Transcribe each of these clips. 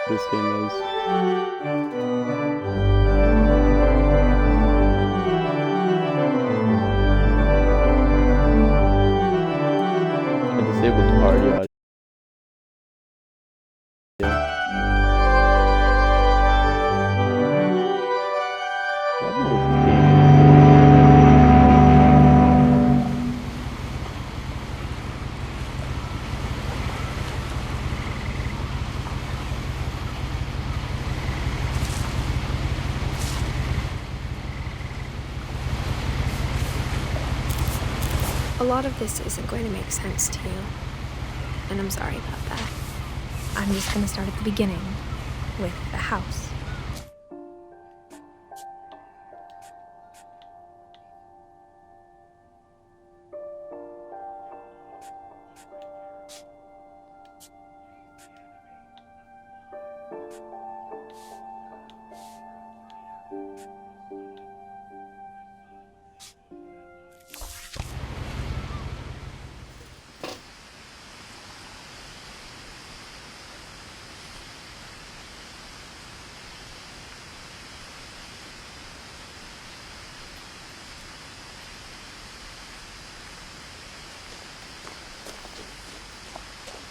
this game is. I disabled party audio. A lot of this isn't going to make sense to you, and I'm sorry about that. I'm just going to start at the beginning, with the house.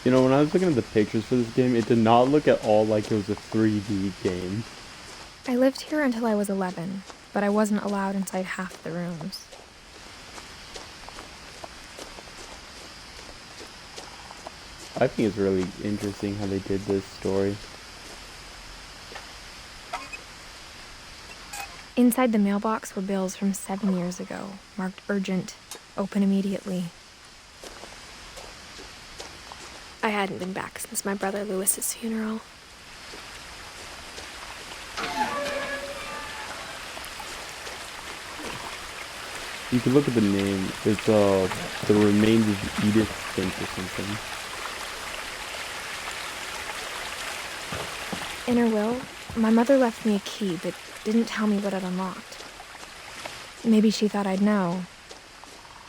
You know, when I was looking at the pictures for this game, it did not look at all like it was a 3D game. I lived here until I was 11, but I wasn't allowed inside half the rooms. I think it's really interesting how they did this story. Inside the mailbox were bills from 7 years ago, marked urgent, open immediately. I hadn't been back since my brother Lewis's funeral. You can look at the name. It's the remains of Edith Finch or something. In her will, my mother left me a key, but didn't tell me what it unlocked. Maybe she thought I'd know.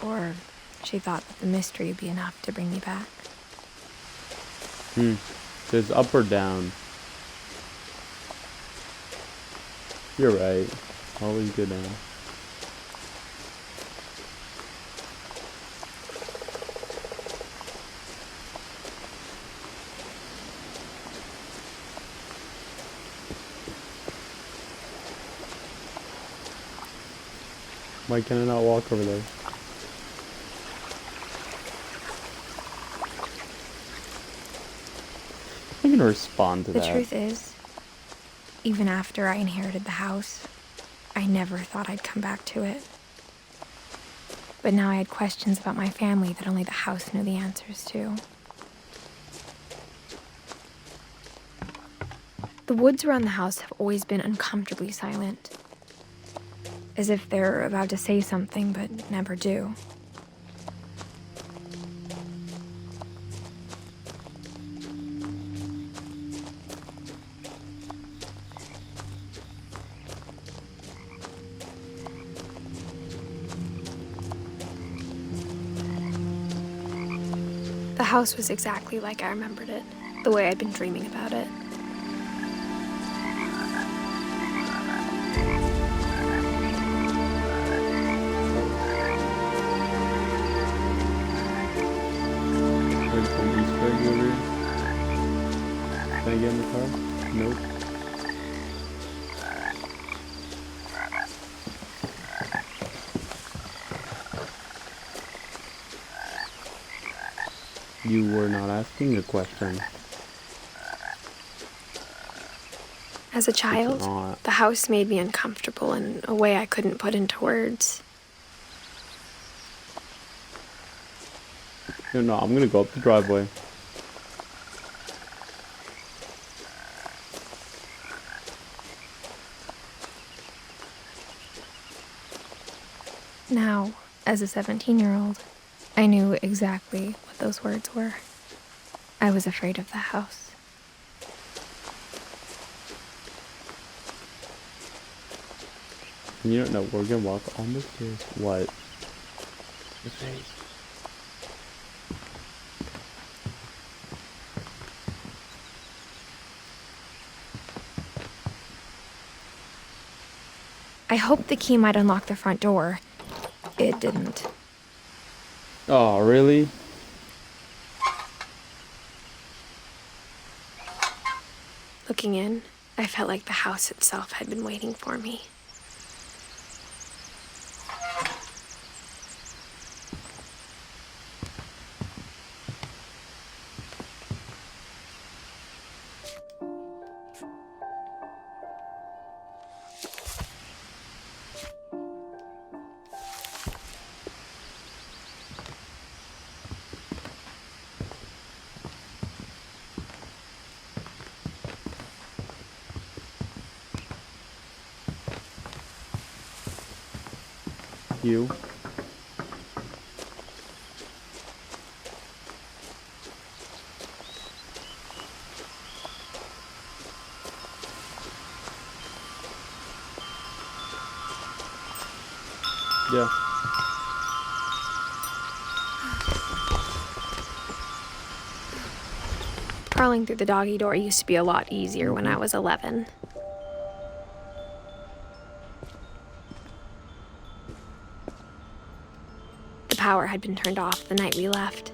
Or she thought that the mystery would be enough to bring me back. There's up or down. You're right. Always go down. Why can I not walk over there? I'm gonna respond to that. The truth is, even after I inherited the house, I never thought I'd come back to it. But now I had questions about my family that only the house knew the answers to. The woods around the house have always been uncomfortably silent, as if they're about to say something but never do. The house was exactly like I remembered it, the way I'd been dreaming about it. There's some Easter egg over here. Can I get in the car? Nope. You were not asking a question. As a child, the house made me uncomfortable in a way I couldn't put into words. No, I'm gonna go up the driveway. Now, as a 17-year-old, I knew exactly what those words were. I was afraid of the house. You don't know, we're gonna walk on the stairs. What? The face. I hoped the key might unlock the front door. It didn't. Oh, really? Looking in, I felt like the house itself had been waiting for me. You. Yeah. Crawling through the doggy door used to be a lot easier when I was 11. The power had been turned off the night we left.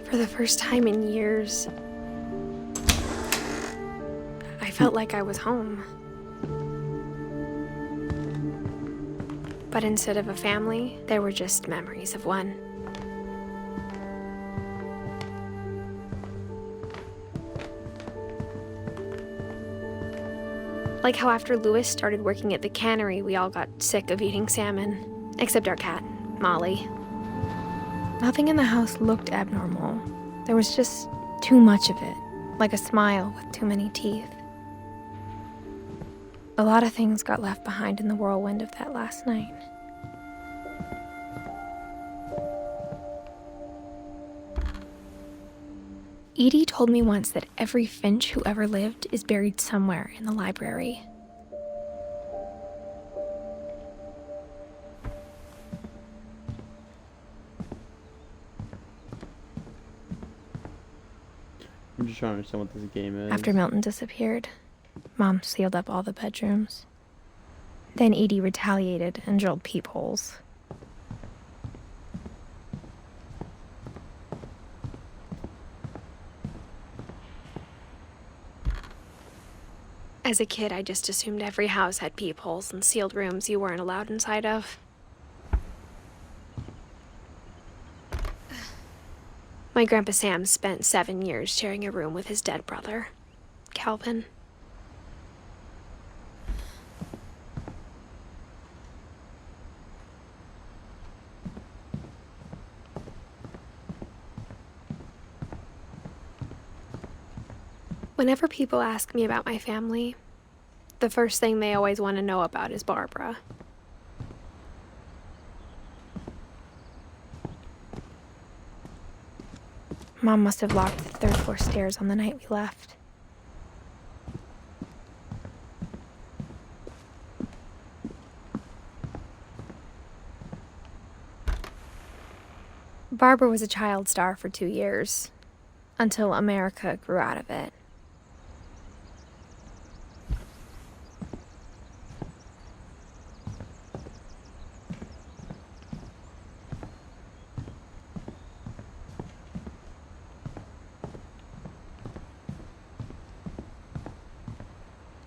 For the first time in years, I felt like I was home. But instead of a family, there were just memories of one. Like how after Lewis started working at the cannery, we all got sick of eating salmon. Except our cat, Molly. Nothing in the house looked abnormal. There was just too much of it, like a smile with too many teeth. A lot of things got left behind in the whirlwind of that last night. Edie told me once that every Finch who ever lived is buried somewhere in the library. I'm just trying to understand what this game is. After Milton disappeared, Mom sealed up all the bedrooms. Then Edie retaliated and drilled peepholes. As a kid, I just assumed every house had peepholes and sealed rooms you weren't allowed inside of. My Grandpa Sam spent 7 years sharing a room with his dead brother, Calvin. Whenever people ask me about my family, the first thing they always want to know about is Barbara. Mom must have locked the third floor stairs on the night we left. Barbara was a child star for 2 years, until America grew out of it.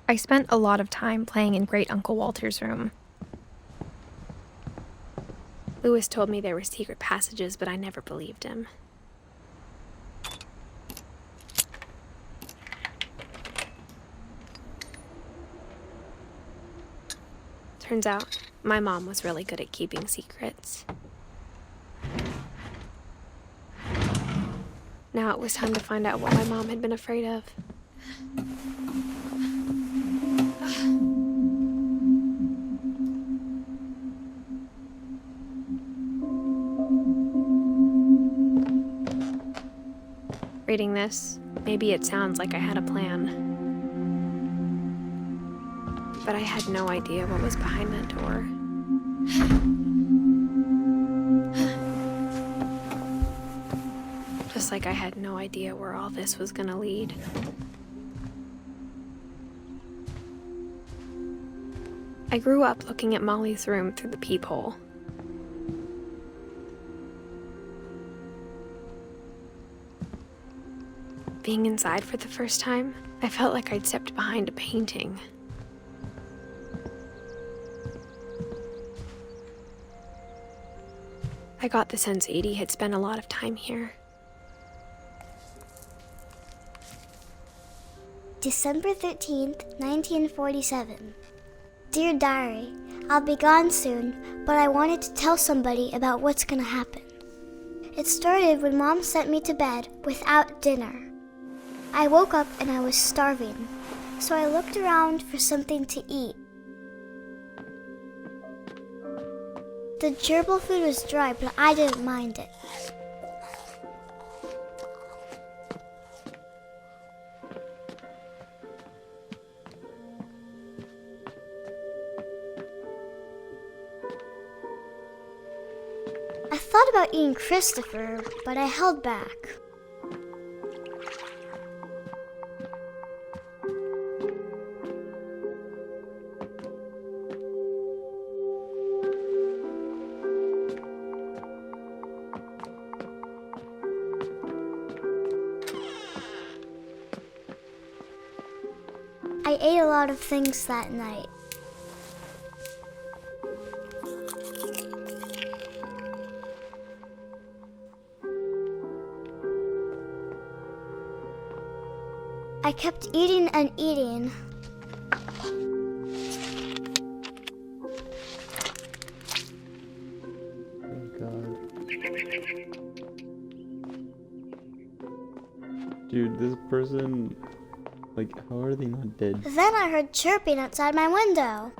I spent a lot of time playing in Great Uncle Walter's room. Lewis told me there were secret passages, but I never believed him. Turns out, my mom was really good at keeping secrets. Now it was time to find out what my mom had been afraid of. Reading this, maybe it sounds like I had a plan. But I had no idea what was behind that door. Just like I had no idea where all this was gonna lead. I grew up looking at Molly's room through the peephole. Being inside for the first time, I felt like I'd stepped behind a painting. I got the sense Edie had spent a lot of time here. December 13th, 1947. Dear Diary, I'll be gone soon, but I wanted to tell somebody about what's gonna happen. It started when Mom sent me to bed without dinner. I woke up and I was starving, so I looked around for something to eat. The gerbil food was dry, but I didn't mind it. I thought about eating Christopher, but I held back. I ate a lot of things that night. I kept eating and eating. Oh god. Dude, this person, like, how are they not dead? Then I heard chirping outside my window.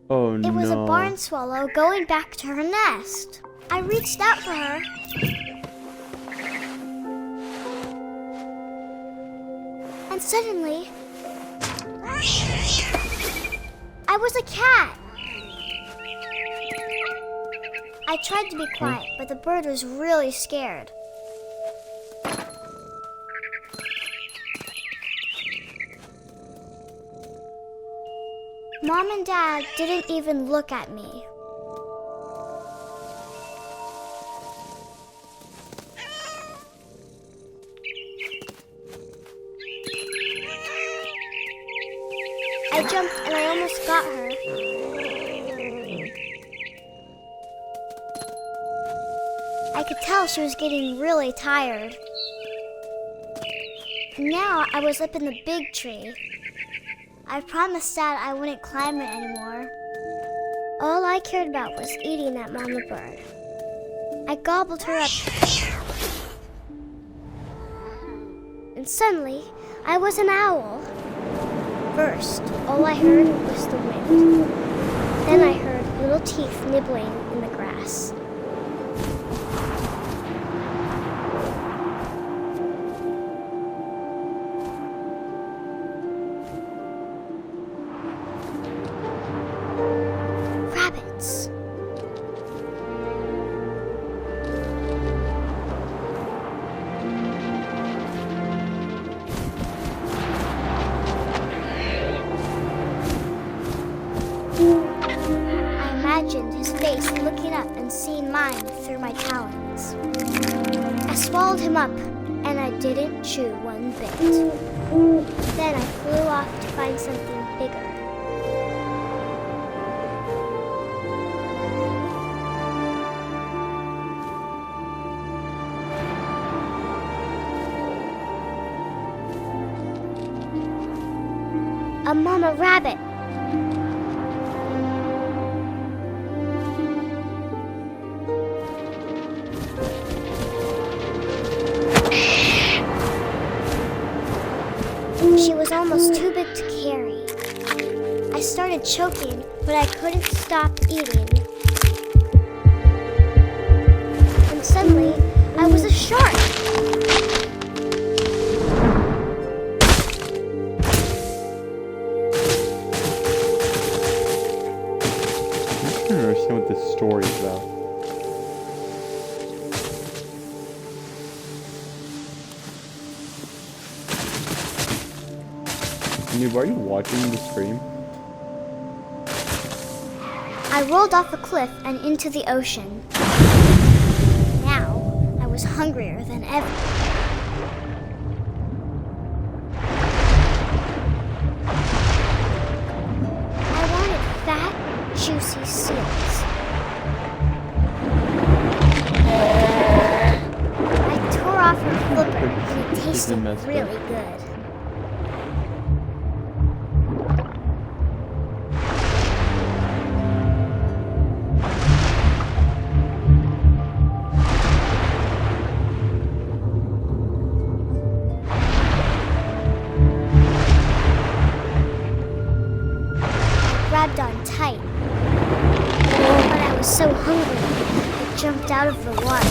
Oh no. It was a barn swallow going back to her nest. I reached out for her. And suddenly, I was a cat. I tried to be quiet, but the bird was really scared. Mom and Dad didn't even look at me. I jumped and I almost got her. I could tell she was getting really tired. Now I was up in the big tree. I promised Dad I wouldn't climb it anymore. All I cared about was eating that mama bird. I gobbled her up. And suddenly, I was an owl. First, all I heard was the wind. Then I heard little teeth nibbling in the grass. Rabbits. I imagined his face looking up and seeing mine through my talons. I swallowed him up, and I didn't chew one bit. Then I flew off to find something bigger. A mama rabbit. She was almost too big to carry. I started choking, but I couldn't stop eating. And suddenly, I was a shark. understand what this story is about. Noob, are you watching the stream? I rolled off a cliff and into the ocean. Now, I was hungrier than ever. I wanted fat, juicy seals. I tore off her flipper and it tasted really good. Grabbed on tight. But I was so hungry, I jumped out of the water.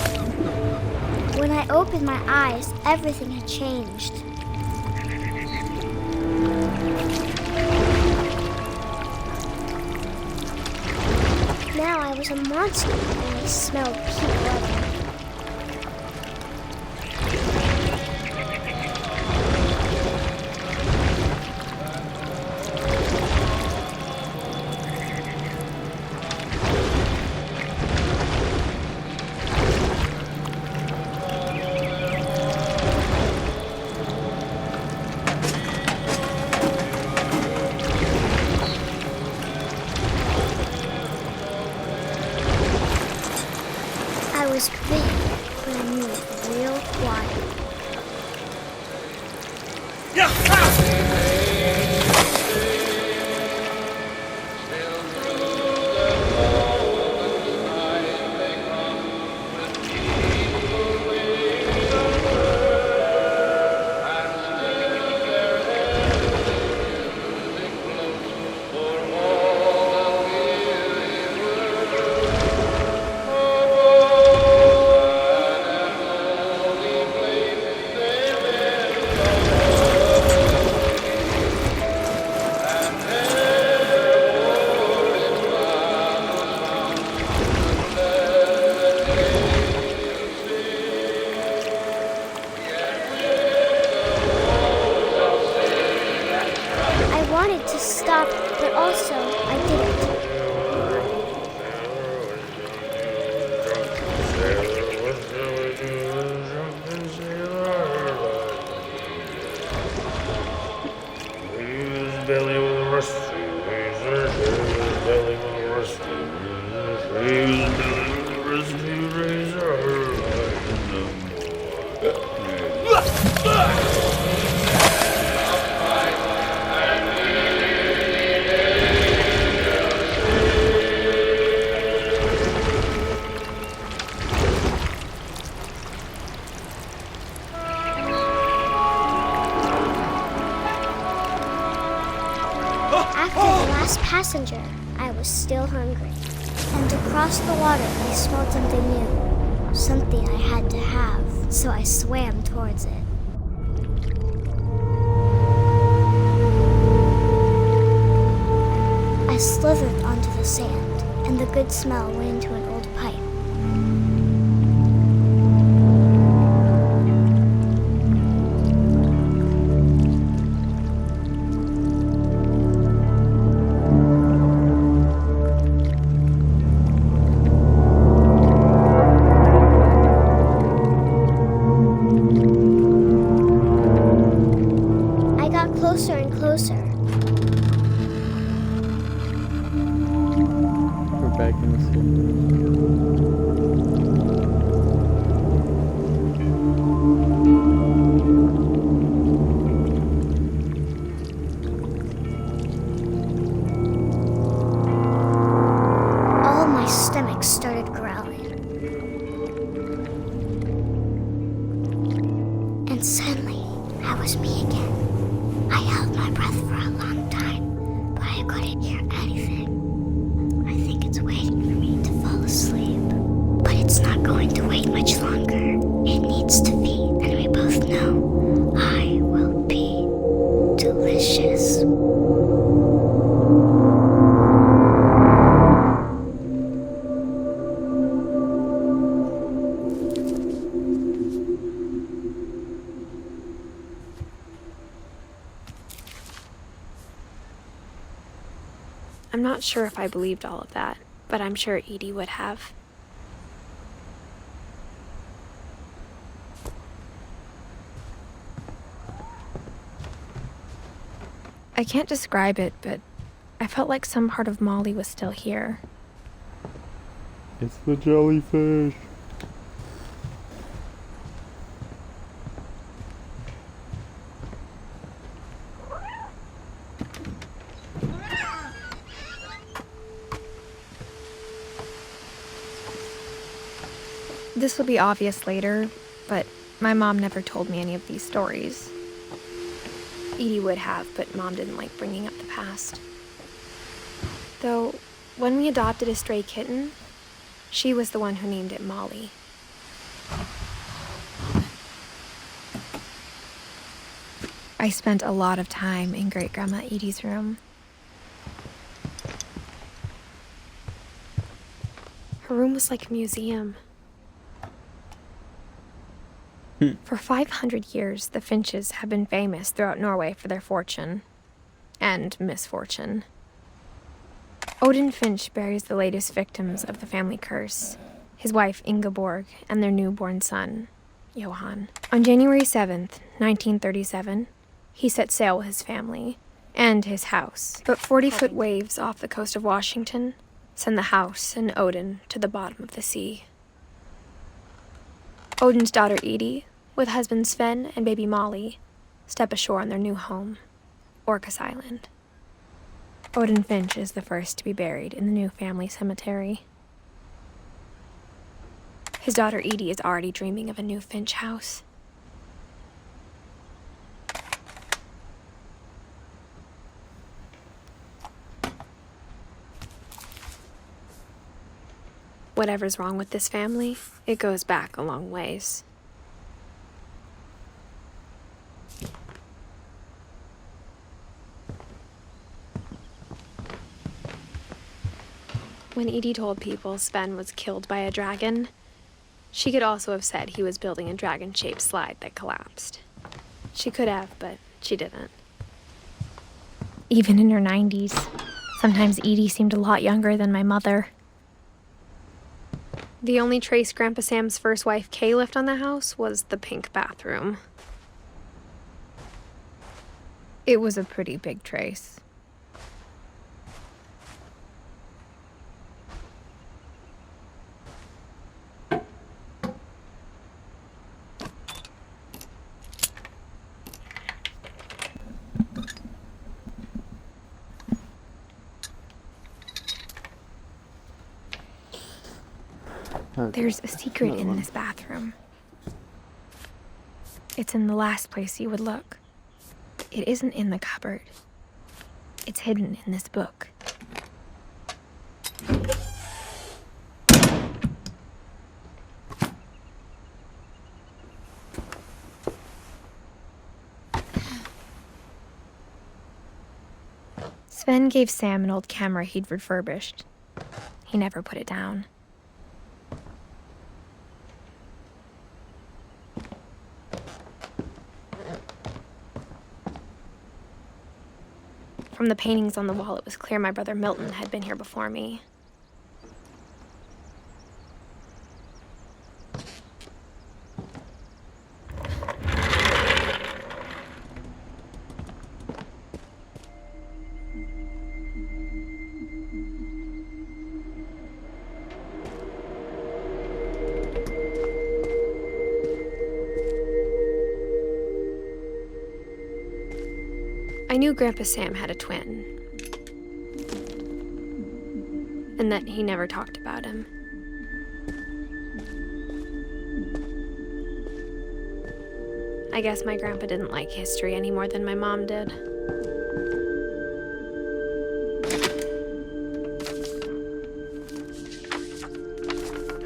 When I opened my eyes, everything had changed. Now I was a monster and I smelled pink leather. I was big, but I moved real quiet. I wanted to stop, but also I didn't. After the last passenger, I was still hungry. And across the water, I smelled something new. Something I had to have, so I swam towards it. I slithered onto the sand, and the good smell went into an old pipe. Closer and closer. We're back in the sea. All my stomach started growling. And suddenly, I was me again. I held my breath for a long time, but I couldn't hear anything. I think it's waiting for me to fall asleep. But it's not going to wait much longer. It needs to feed, and we both know I will be delicious. I'm not sure if I believed all of that, but I'm sure Edie would have. I can't describe it, but I felt like some part of Molly was still here. It's the jellyfish. This will be obvious later, but my mom never told me any of these stories. Edie would have, but Mom didn't like bringing up the past. Though, when we adopted a stray kitten, she was the one who named it Molly. I spent a lot of time in Great-Grandma Edie's room. Her room was like a museum. For 500 years, the Finches have been famous throughout Norway for their fortune and misfortune. Odin Finch buries the latest victims of the family curse, his wife Ingeborg and their newborn son, Johan. On January 7th, 1937, he set sail with his family and his house, but 40-foot waves off the coast of Washington send the house and Odin to the bottom of the sea. Odin's daughter Edie, with husband Sven and baby Molly, step ashore on their new home, Orcas Island. Odin Finch is the first to be buried in the new family cemetery. His daughter Edie is already dreaming of a new Finch house. Whatever's wrong with this family, it goes back a long ways. When Edie told people Sven was killed by a dragon, she could also have said he was building a dragon-shaped slide that collapsed. She could have, but she didn't. Even in her 90s, sometimes Edie seemed a lot younger than my mother. The only trace Grandpa Sam's first wife Kay left on the house was the pink bathroom. It was a pretty big trace. There's a secret in this bathroom. It's in the last place you would look. It isn't in the cupboard. It's hidden in this book. Sven gave Sam an old camera he'd refurbished. He never put it down. From the paintings on the wall, it was clear my brother Milton had been here before me. I knew Grandpa Sam had a twin, and that he never talked about him. I guess my grandpa didn't like history any more than my mom did.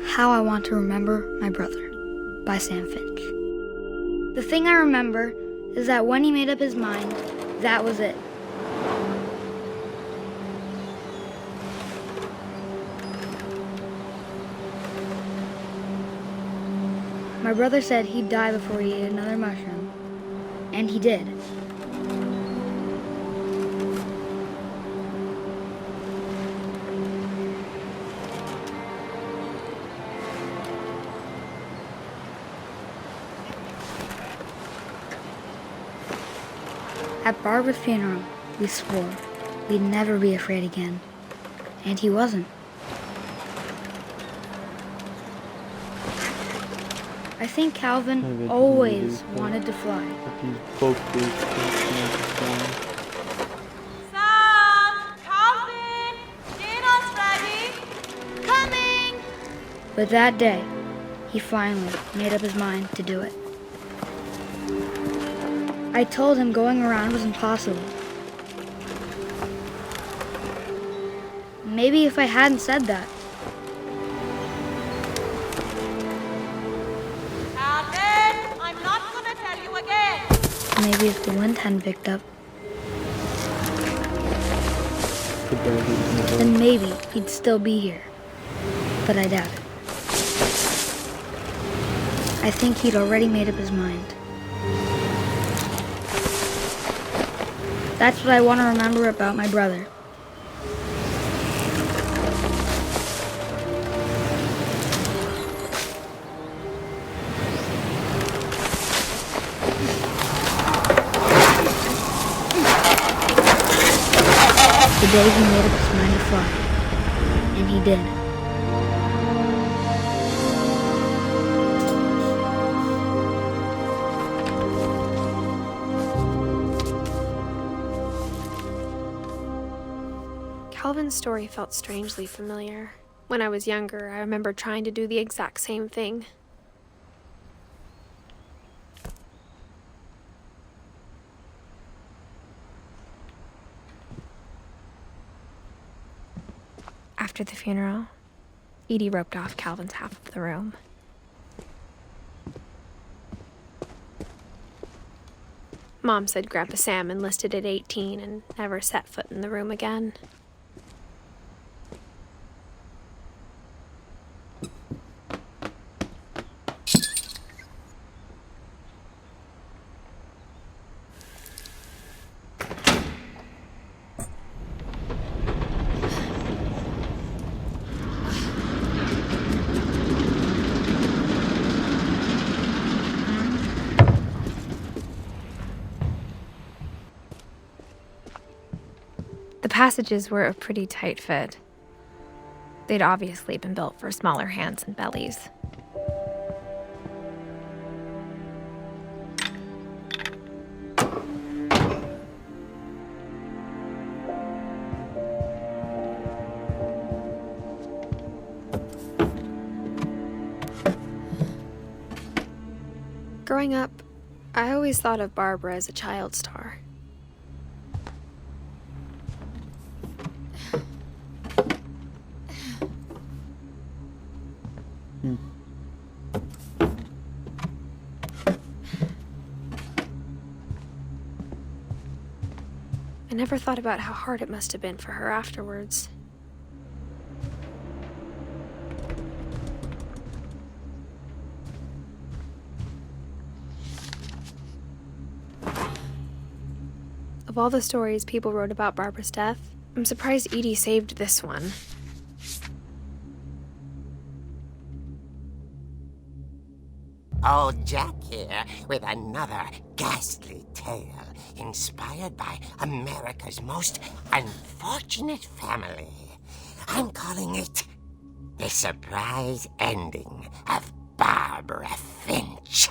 How I Want to Remember My Brother by Sam Finch. The thing I remember is that when he made up his mind, that was it. My brother said he'd die before he ate another mushroom, and he did. At Barbara's funeral, we swore we'd never be afraid again. And he wasn't. I think Calvin always wanted to fly. Sam! Calvin! Dinner's ready! Coming! But that day, he finally made up his mind to do it. I told him going around was impossible. Maybe if I hadn't said that, Calvin! I'm not gonna tell you again! maybe if the wind hadn't picked up, then maybe he'd still be here. But I doubt it. I think he'd already made up his mind. That's what I want to remember about my brother. The day he made up his mind to fly. And he did. Calvin's story felt strangely familiar. When I was younger, I remember trying to do the exact same thing. After the funeral, Edie roped off Calvin's half of the room. Mom said Grandpa Sam enlisted at 18 and never set foot in the room again. The passages were a pretty tight fit. They'd obviously been built for smaller hands and bellies. Growing up, I always thought of Barbara as a child star. I never thought about how hard it must have been for her afterwards. Of all the stories people wrote about Barbara's death, I'm surprised Edie saved this one. Old Jack here with another ghastly tale inspired by America's most unfortunate family. I'm calling it The Surprise Ending of Barbara Finch.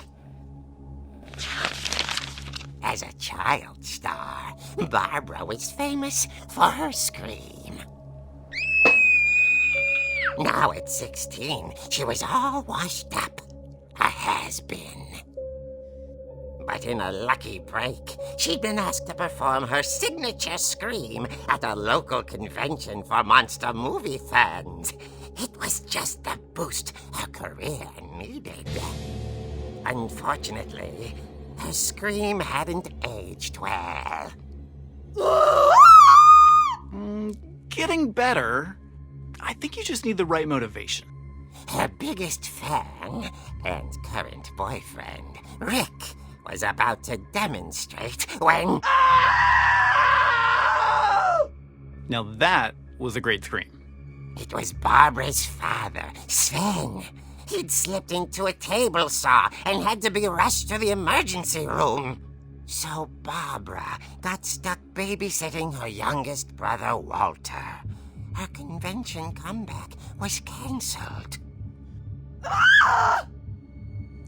As a child star, Barbara was famous for her scream. Now at 16, she was all washed up. A has-been. But in a lucky break, she'd been asked to perform her signature scream at a local convention for monster movie fans. It was just the boost her career needed. Unfortunately, her scream hadn't aged well. Getting better. I think you just need the right motivation. Her biggest fan and current boyfriend, Rick, was about to demonstrate when... Now that was a great scream. It was Barbara's father, Sven. He'd slipped into a table saw and had to be rushed to the emergency room. So Barbara got stuck babysitting her youngest brother, Walter. Her convention comeback was cancelled.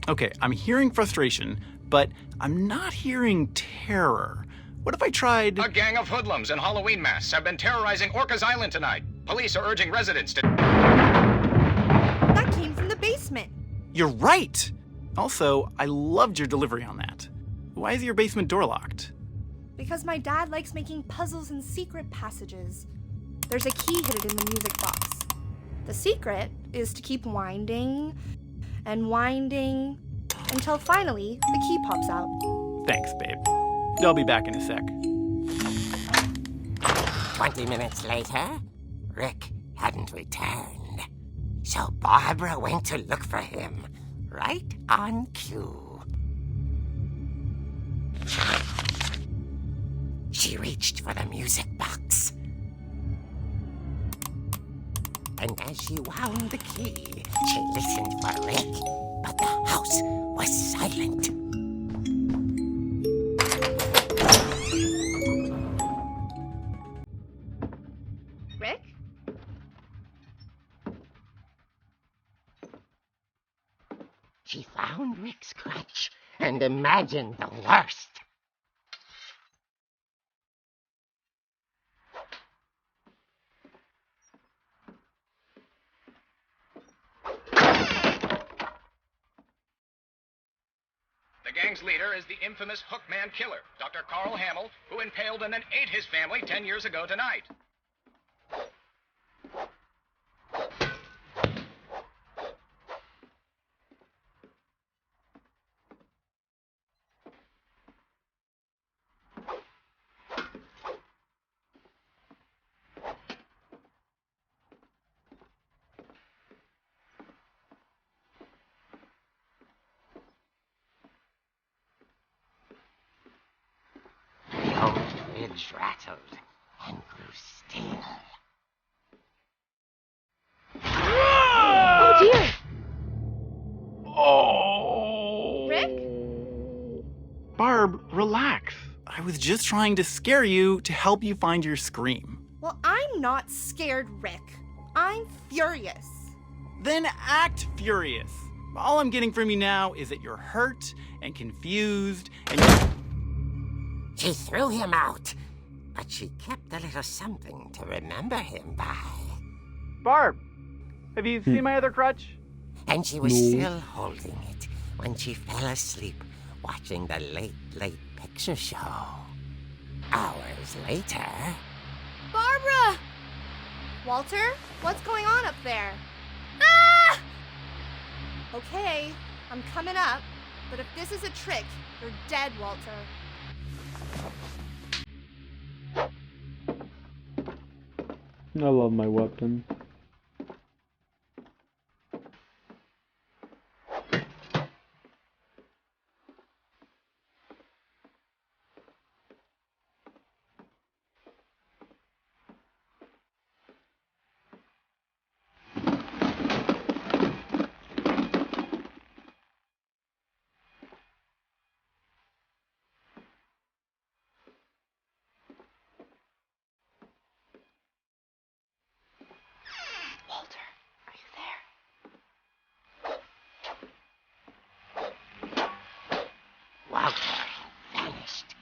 Okay, I'm hearing frustration, but I'm not hearing terror. What if I tried... A gang of hoodlums in Halloween masks have been terrorizing Orcas Island tonight. Police are urging residents to... That came from the basement. You're right! Also, I loved your delivery on that. Why is your basement door locked? Because my dad likes making puzzles and secret passages. There's a key hidden in the music box. The secret is to keep winding and winding until finally the key pops out. Thanks, babe. I'll be back in a sec. 20 minutes later, Rick hadn't returned. So Barbara went to look for him, right on cue. She reached for the music box. And as she wound the key, she listened for Rick, but the house was silent. Rick? She found Rick's crutch and imagined the worst. The gang's leader is the infamous Hookman killer, Dr. Carl Hamill, who impaled and then ate his family 10 years ago tonight. The old fridge rattled and grew still. Oh dear! Oh! Rick? Barb, relax. I was just trying to scare you to help you find your scream. Well, I'm not scared, Rick. I'm furious. Then act furious. All I'm getting from you now is that you're hurt and confused and She threw him out, but she kept a little something to remember him by. Barb, have you seen my other crutch? And she was No. still holding it when she fell asleep watching the late picture show. Hours later... Barbara! Walter, what's going on up there? Ah! Okay, I'm coming up, but if this is a trick, you're dead, Walter. I love my weapon. Walter, are you there? Walter had vanished,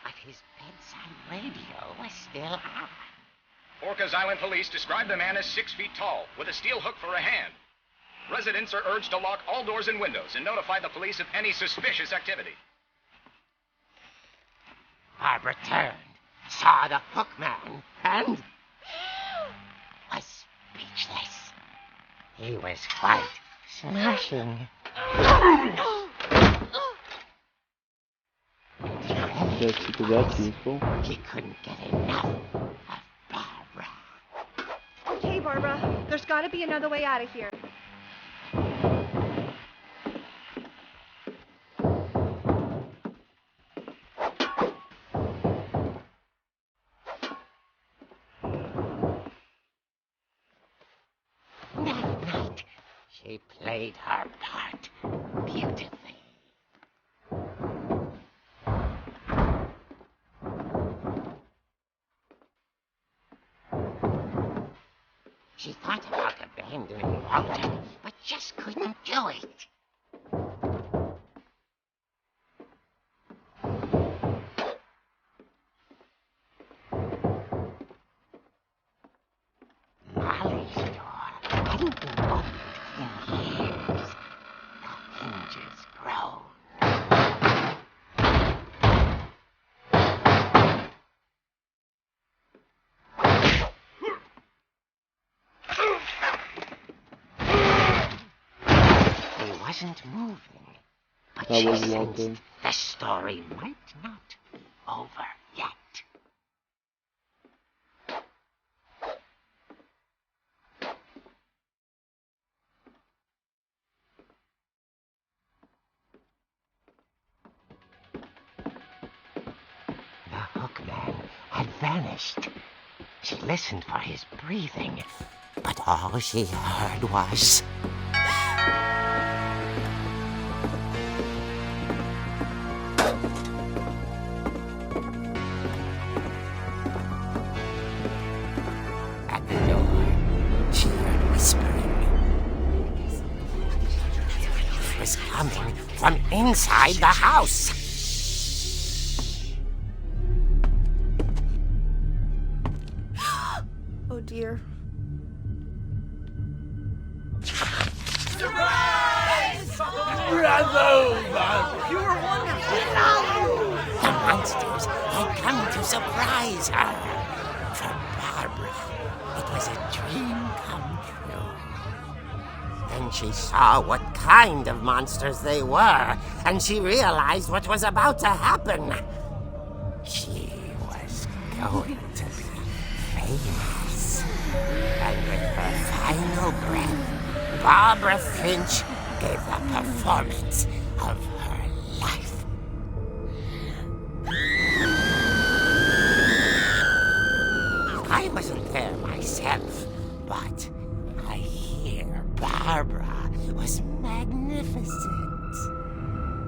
but his bedside radio was still on. Orcas Island police describe the man as 6 feet tall, with a steel hook for a hand. Residents are urged to lock all doors and windows and notify the police of any suspicious activity. Barbara turned, saw the hook man, and was speechless. He was quite smashing. That's useful. He couldn't get enough of Barbara. Okay, Barbara, there's gotta be another way out of here. That night, she played her part beautifully. She thought about abandoning Walter, but just couldn't do it. Molly's door hadn't been opened in years. The hinges groaned. He wasn't moving, but That she was sensed Walter. the story might not be over yet. The hookman had vanished. She listened for his breathing, but all she heard was... At the door, she heard whispering. It was coming from inside the house. Oh dear. The monsters had come to surprise her. For Barbara, it was a dream come true. Then she saw what kind of monsters they were, and she realized what was about to happen. She was going to be famous. And with her final breath, Barbara Finch gave the performance of her life. I wasn't there myself, but I hear Barbara was magnificent.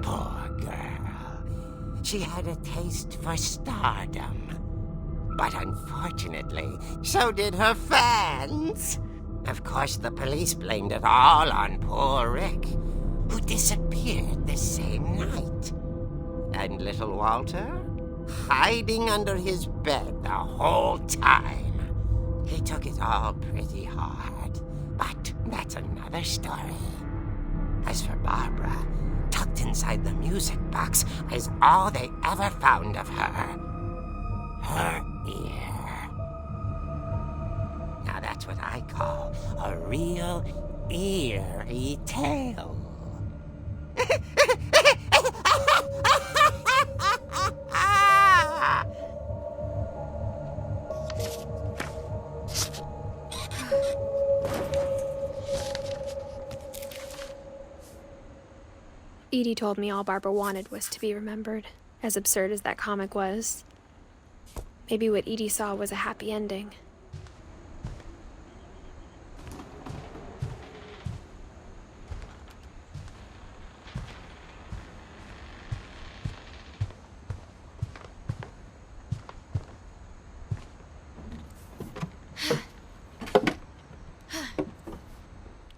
Poor girl. She had a taste for stardom. But unfortunately, so did her fans. Of course, the police blamed it all on poor Rick, who disappeared the same night. And little Walter, hiding under his bed the whole time. He took it all pretty hard, but that's another story. As for Barbara, tucked inside the music box is all they ever found of her. Her ear. Now that's what I call a real eerie tale. Edie told me all Barbara wanted was to be remembered, as absurd as that comic was. Maybe what Edie saw was a happy ending.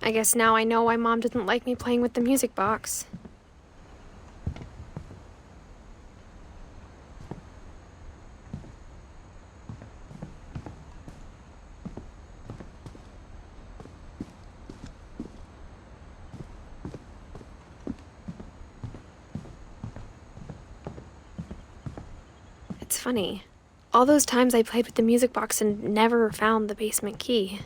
I guess now I know why Mom didn't like me playing with the music box. It's funny. All those times I played with the music box and never found the basement key.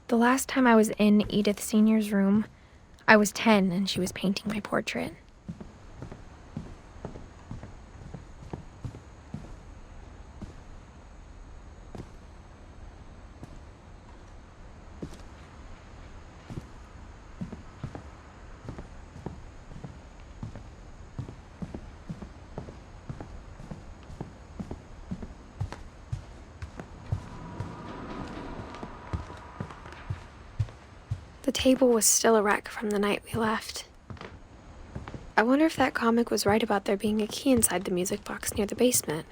The last time I was in Edith Sr.'s room, I was 10 and she was painting my portrait. The table was still a wreck from the night we left. I wonder if that comic was right about there being a key inside the music box near the basement.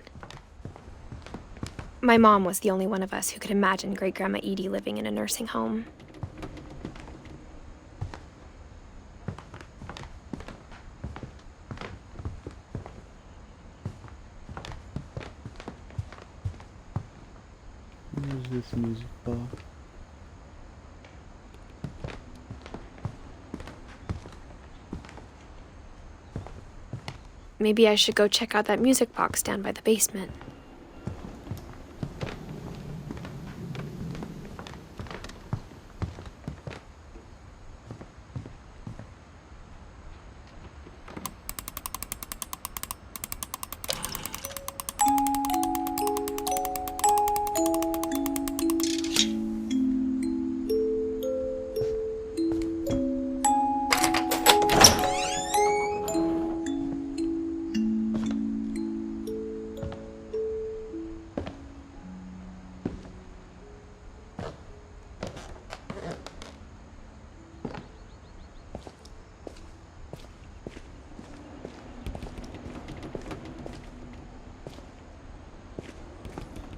My mom was the only one of us who could imagine Great-Grandma Edie living in a nursing home. Where's this music box? Maybe I should go check out that music box down by the basement.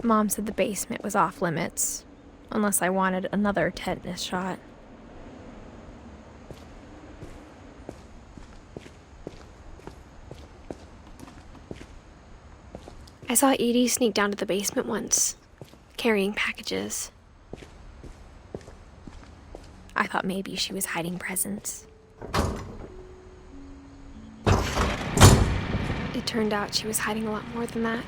Mom said the basement was off limits, unless I wanted another tetanus shot. I saw Edie sneak down to the basement once, carrying packages. I thought maybe she was hiding presents. It turned out she was hiding a lot more than that.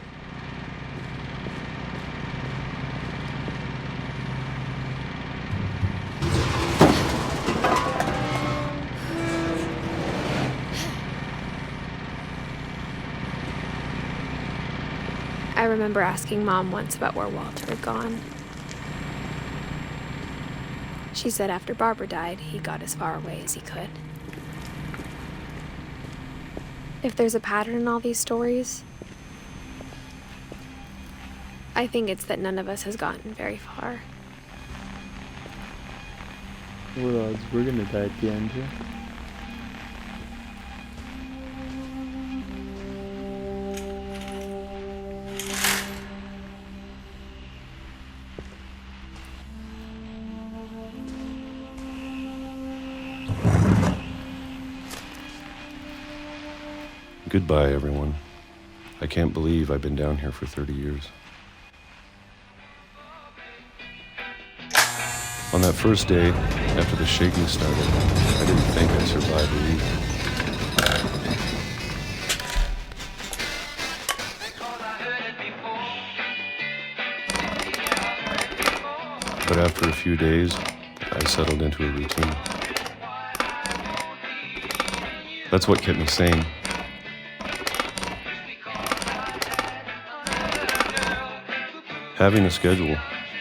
I remember asking Mom once about where Walter had gone. She said after Barbara died, he got as far away as he could. If there's a pattern in all these stories, I think it's that none of us has gotten very far. What odds? We're gonna die at the end here. Goodbye, everyone. I can't believe I've been down here for 30 years. On that first day, after the shaking started, I didn't think I'd survive a week. But after a few days, I settled into a routine. That's what kept me sane. Having a schedule,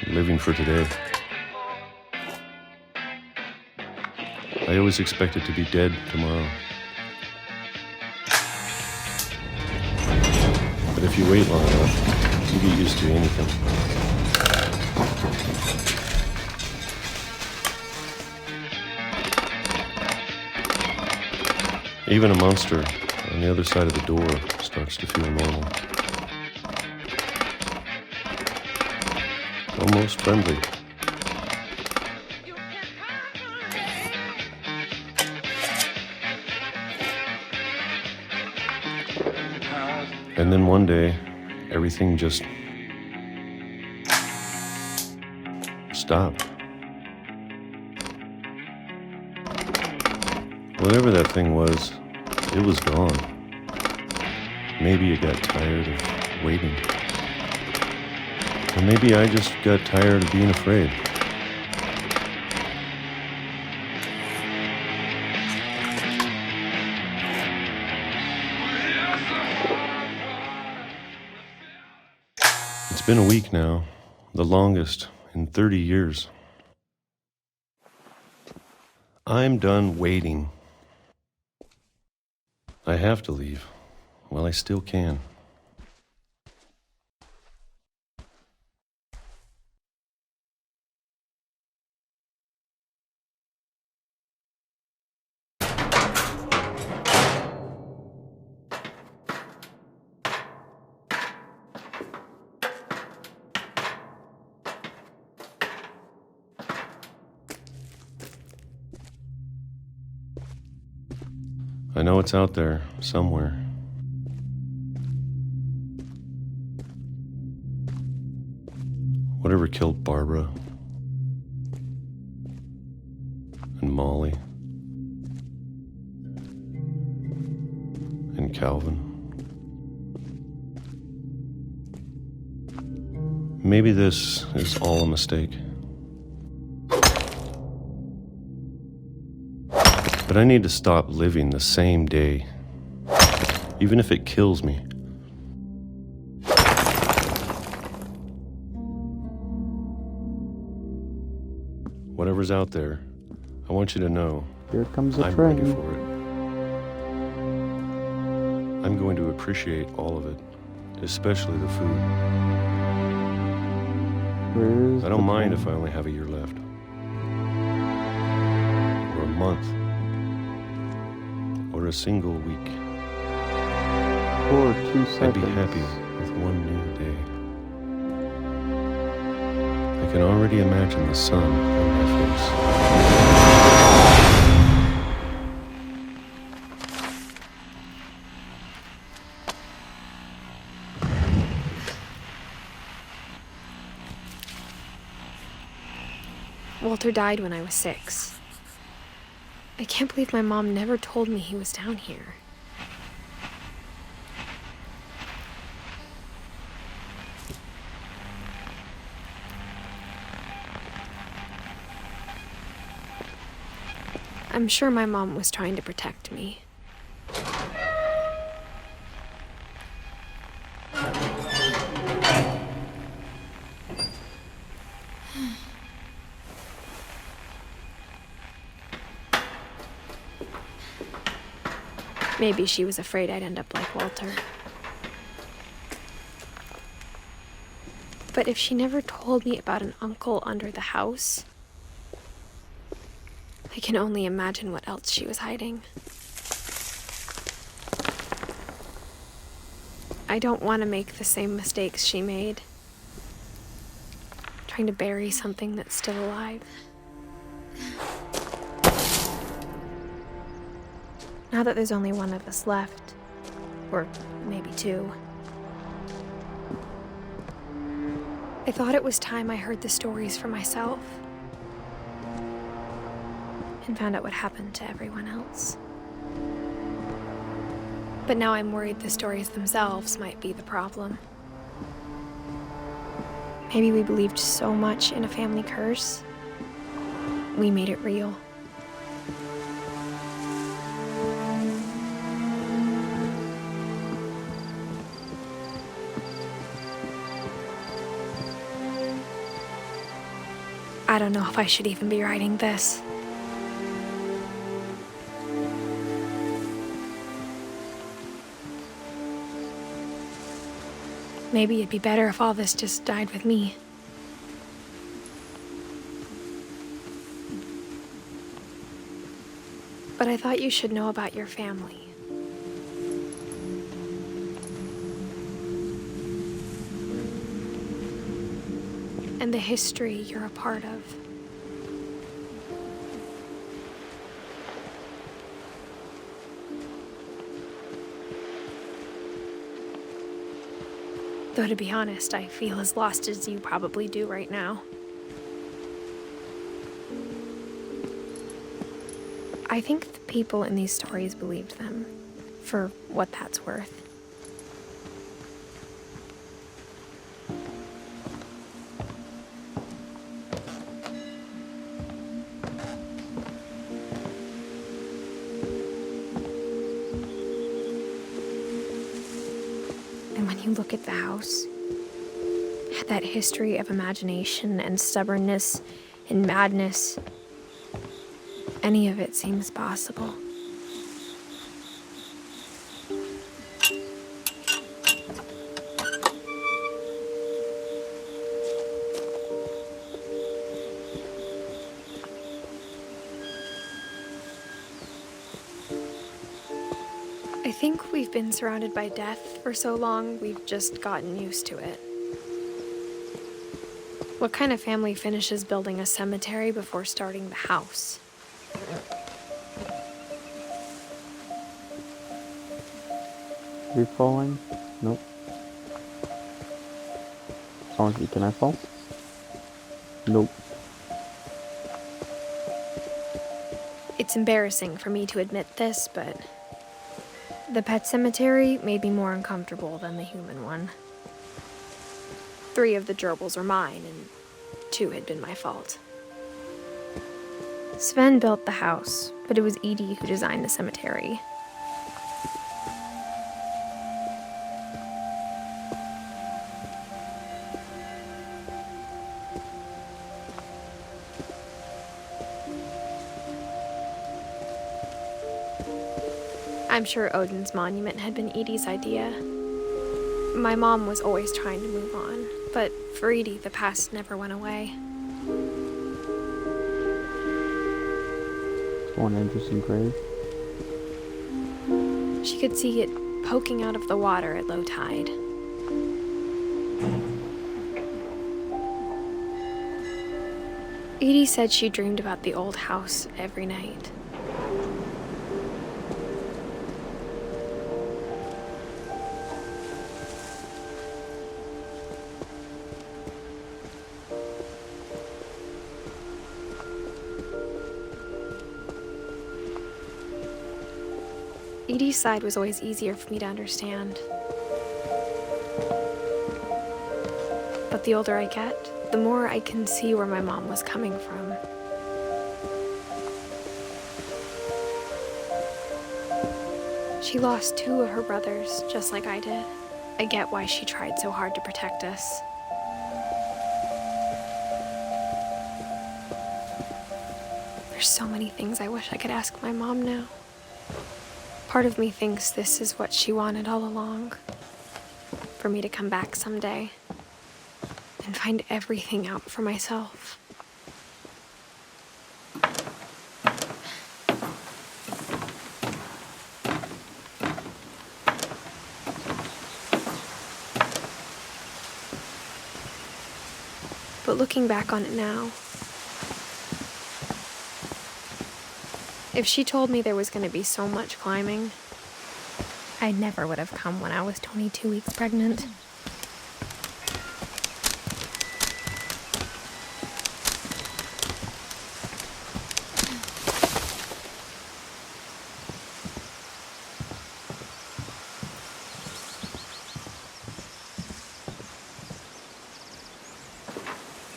living for today. I always expected to be dead tomorrow. But if you wait long enough, you get used to anything. Even a monster on the other side of the door starts to feel normal. Almost friendly. And then one day, everything just stopped. Whatever that thing was, it was gone. Maybe it got tired of waiting. Or maybe I just got tired of being afraid. It's been a week now, the longest in 30 years. I'm done waiting. I have to leave while I still can. I know it's out there, somewhere. Whatever killed Barbara and Molly and Calvin. Maybe this is all a mistake. But I need to stop living the same day, even if it kills me. Whatever's out there, I want you to know Here comes the I'm train. ready for it. I'm going to appreciate all of it, especially the food. Where is I don't mind if I only have a year left. Or a month. Or a single week. For 2 seconds. I'd be happy with one new day. I can already imagine the sun on my face. Walter died when I was 6. I can't believe my mom never told me he was down here. I'm sure my mom was trying to protect me. Maybe she was afraid I'd end up like Walter. But if she never told me about an uncle under the house, I can only imagine what else she was hiding. I don't want to make the same mistakes she made, trying to bury something that's still alive. Now that there's only one of us left, or maybe 2, I thought it was time I heard the stories for myself and found out what happened to everyone else. But now I'm worried the stories themselves might be the problem. Maybe we believed so much in a family curse, we made it real. I don't know if I should even be writing this. Maybe it'd be better if all this just died with me. But I thought you should know about your family. And the history you're a part of. Though to be honest, I feel as lost as you probably do right now. I think the people in these stories believed them, for what that's worth. And when you look at the house, that history of imagination and stubbornness and madness, any of it seems possible. I think we've been surrounded by death for so long, we've just gotten used to it. What kind of family finishes building a cemetery before starting the house? Free falling? Nope. Honestly, can I fall? Nope. It's embarrassing for me to admit this, but the pet cemetery made me more uncomfortable than the human one. 3 of the gerbils were mine, and 2 had been my fault. Sven built the house, but it was Edie who designed the cemetery. I'm sure Odin's monument had been Edie's idea. My mom was always trying to move on, but for Edie, the past never went away. One interesting grave. She could see it poking out of the water at low tide. Edie said she dreamed about the old house every night. Edie's side was always easier for me to understand. But the older I get, the more I can see where my mom was coming from. She lost 2 of her brothers, just like I did. I get why she tried so hard to protect us. There's so many things I wish I could ask my mom now. Part of me thinks this is what she wanted all along. For me to come back someday and find everything out for myself. But looking back on it now, if she told me there was going to be so much climbing, I never would have come when I was 22 weeks pregnant.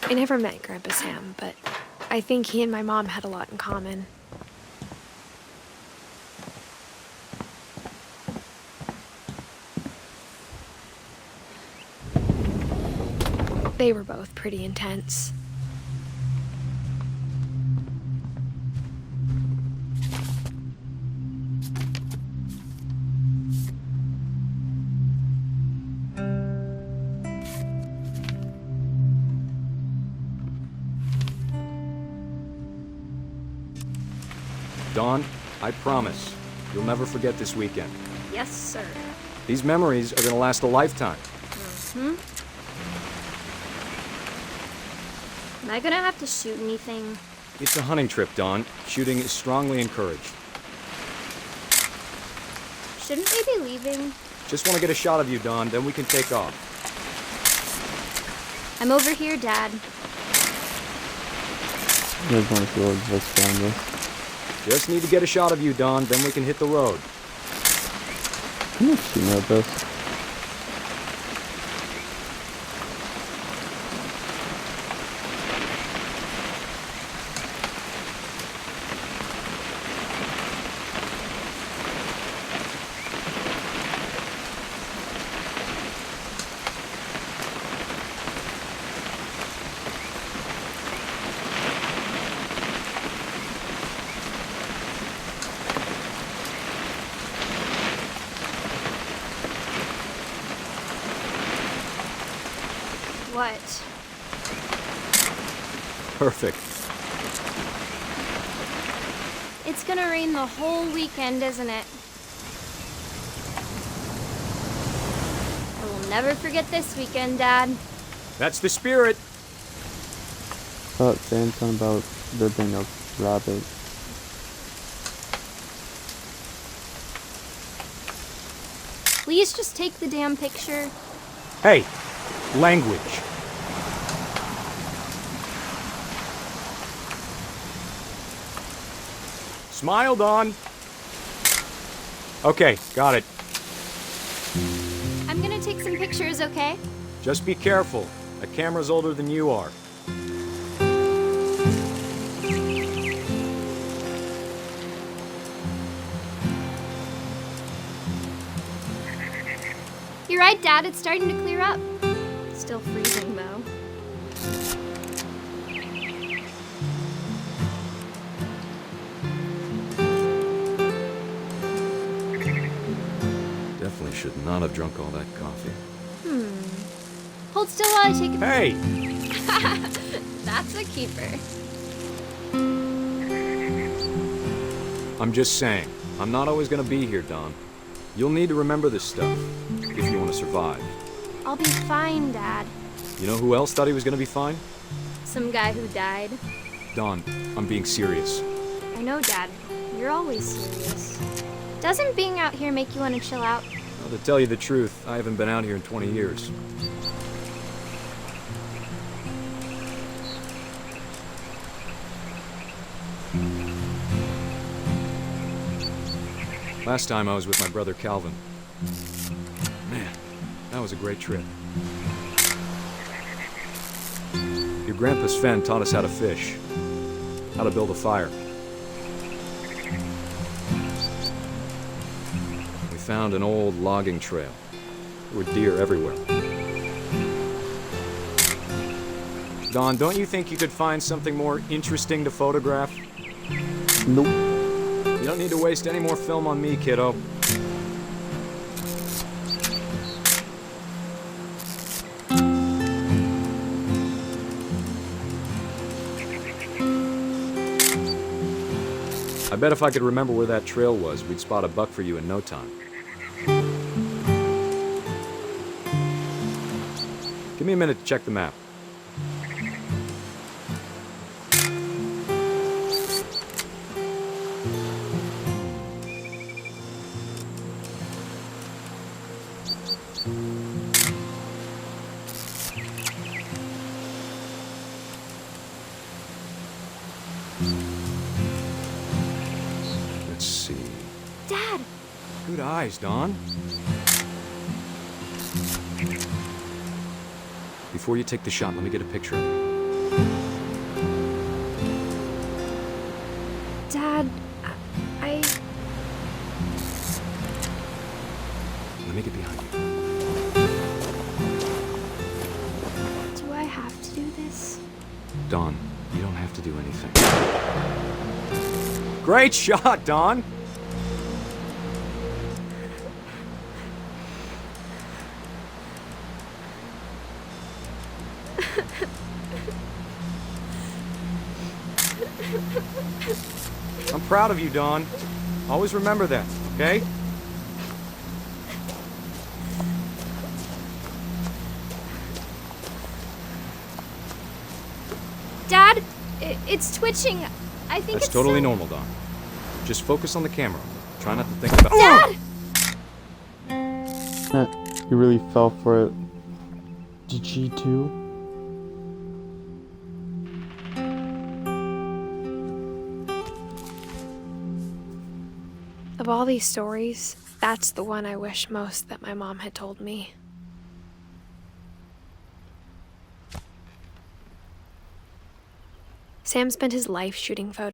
I never met Grandpa Sam, but I think he and my mom had a lot in common. They were both pretty intense. Dawn, I promise, you'll never forget this weekend. Yes, sir. These memories are gonna last a lifetime. Mm-hmm. Am I gonna have to shoot anything? It's a hunting trip, Dawn. Shooting is strongly encouraged. Shouldn't we be leaving? Just want to get a shot of you, Dawn, then we can take off. I'm over here, Dad. There's one towards this camera. Just need to get a shot of you, Dawn, then we can hit the road. How much do you know this? What? Perfect. It's gonna rain the whole weekend, isn't it? I will never forget this weekend, Dad. That's the spirit. Thought saying something about there being a rabbit. Please just take the damn picture. Hey, language. Smile, Dawn. Okay, got it. I'm gonna take some pictures, okay? Just be careful. That camera's older than you are. You're right, Dad. It's starting to clear up. Still freezing, though. Definitely should not have drunk all that coffee. Hold still while I take a... Hey! That's a keeper. I'm just saying, I'm not always gonna be here, Dawn. You'll need to remember this stuff, if you want to survive. I'll be fine, Dad. You know who else thought he was gonna be fine? Some guy who died. Dawn, I'm being serious. I know, Dad. You're always serious. Doesn't being out here make you want to chill out? Well, to tell you the truth, I haven't been out here in 20 years. Last time I was with my brother Calvin. Man, that was a great trip. Your grandpa Sven taught us how to fish, how to build a fire. We found an old logging trail. There were deer everywhere. Dawn, don't you think you could find something more interesting to photograph? Nope. You don't need to waste any more film on me, kiddo. I bet if I could remember where that trail was, we'd spot a buck for you in no time. Give me a minute to check the map. Let's see. Dad! Good eyes, Dawn. Before you take the shot, let me get a picture of it. Dad, I... Let me get behind you. Do I have to do this? Dawn, you don't have to do anything. Great shot, Dawn! I'm proud of you, Dawn. Always remember that, okay? Dad, it's twitching. I think That's it's totally so... normal, Dawn. Just focus on the camera. Try not to think about... Dad! You really fell for it. Did she too? Of all these stories, that's the one I wish most that my mom had told me. Sam spent his life shooting photos.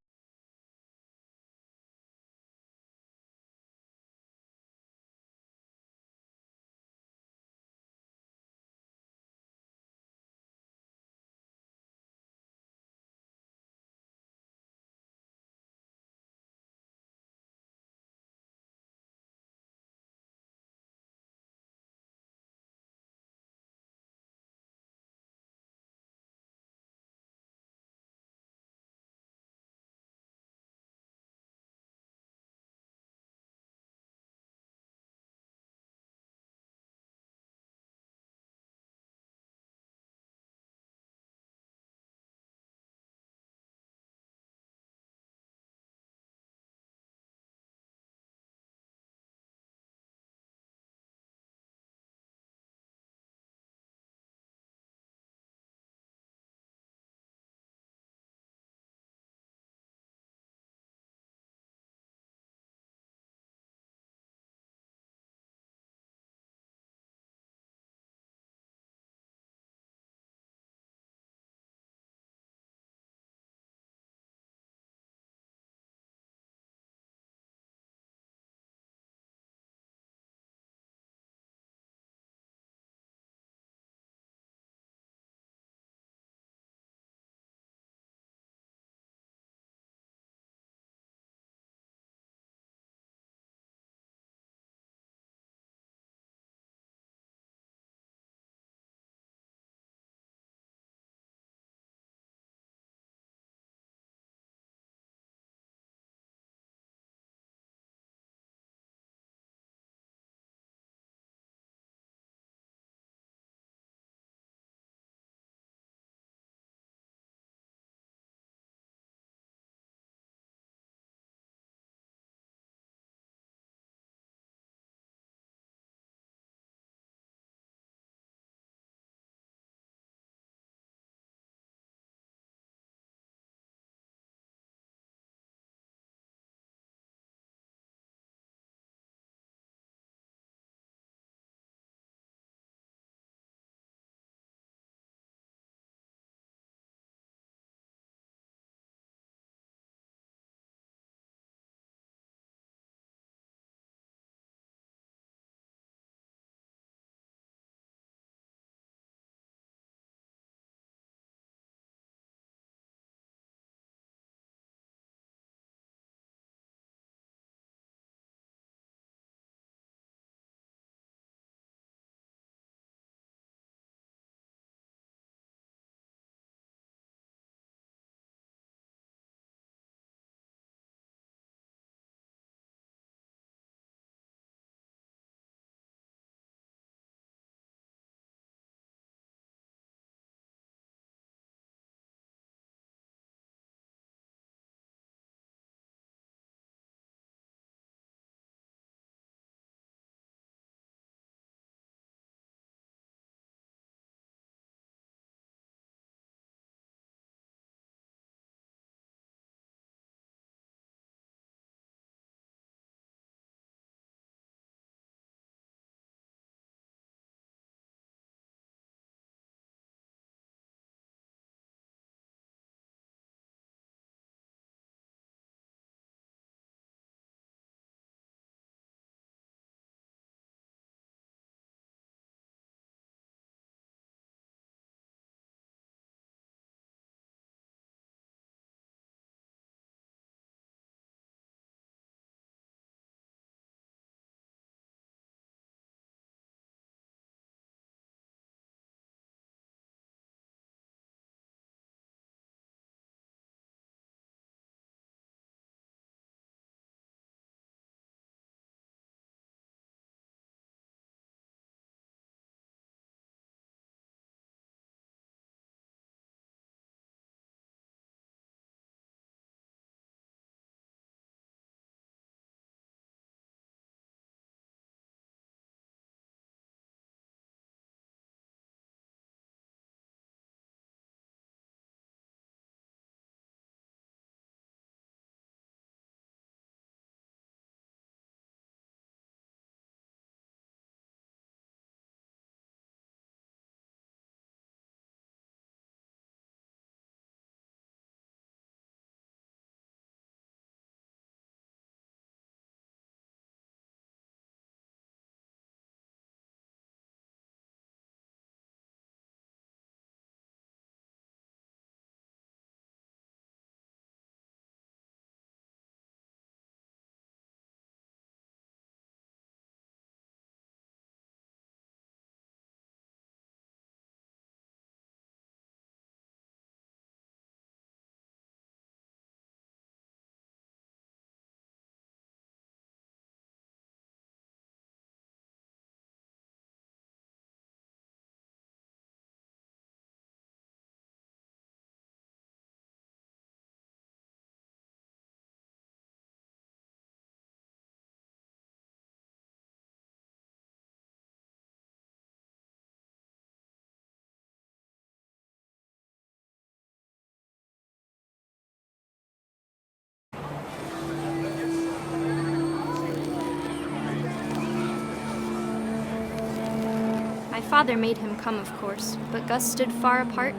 father made him come, of course, but Gus stood far apart,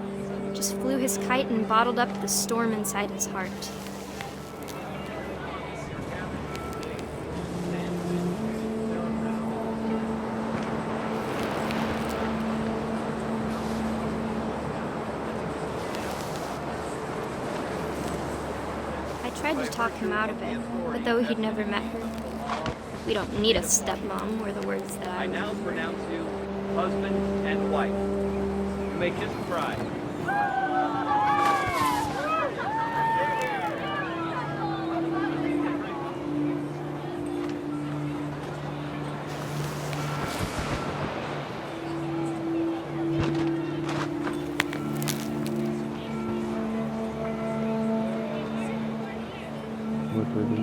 just flew his kite and bottled up the storm inside his heart. I tried to talk him out of it, but though he'd never met her, "We don't need a stepmom," were the words that I now pronounce you husband and wife. You may kiss the bride. What we do?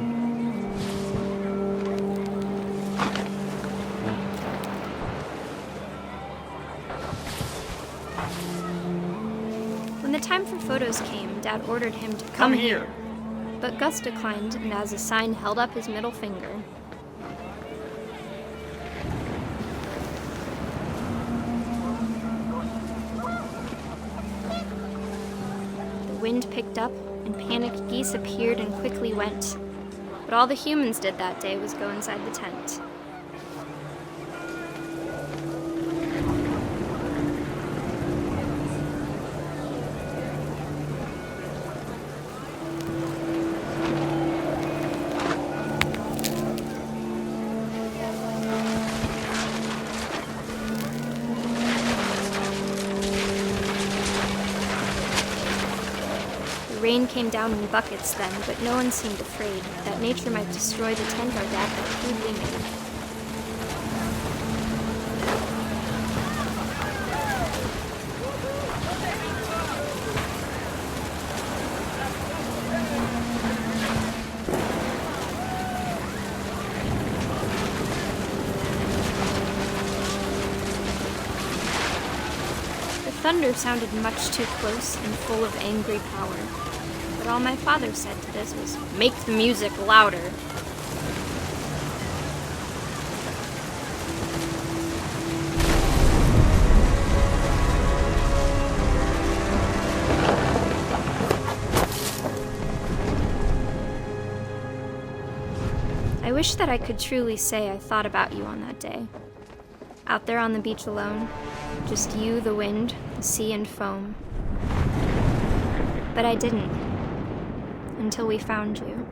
When the time for photos came, Dad ordered him to come here. But Gus declined, and as a sign held up his middle finger. The wind picked up, and panicked geese appeared and quickly went. But all the humans did that day was go inside the tent. The rain came down in buckets then, but no one seemed afraid that nature might destroy the tent our dad had crudely made. The thunder sounded much too close and full of angry power. But all my father said to this was, "Make the music louder." I wish that I could truly say I thought about you on that day. Out there on the beach alone, just you, the wind, the sea, and foam. But I didn't, until we found you.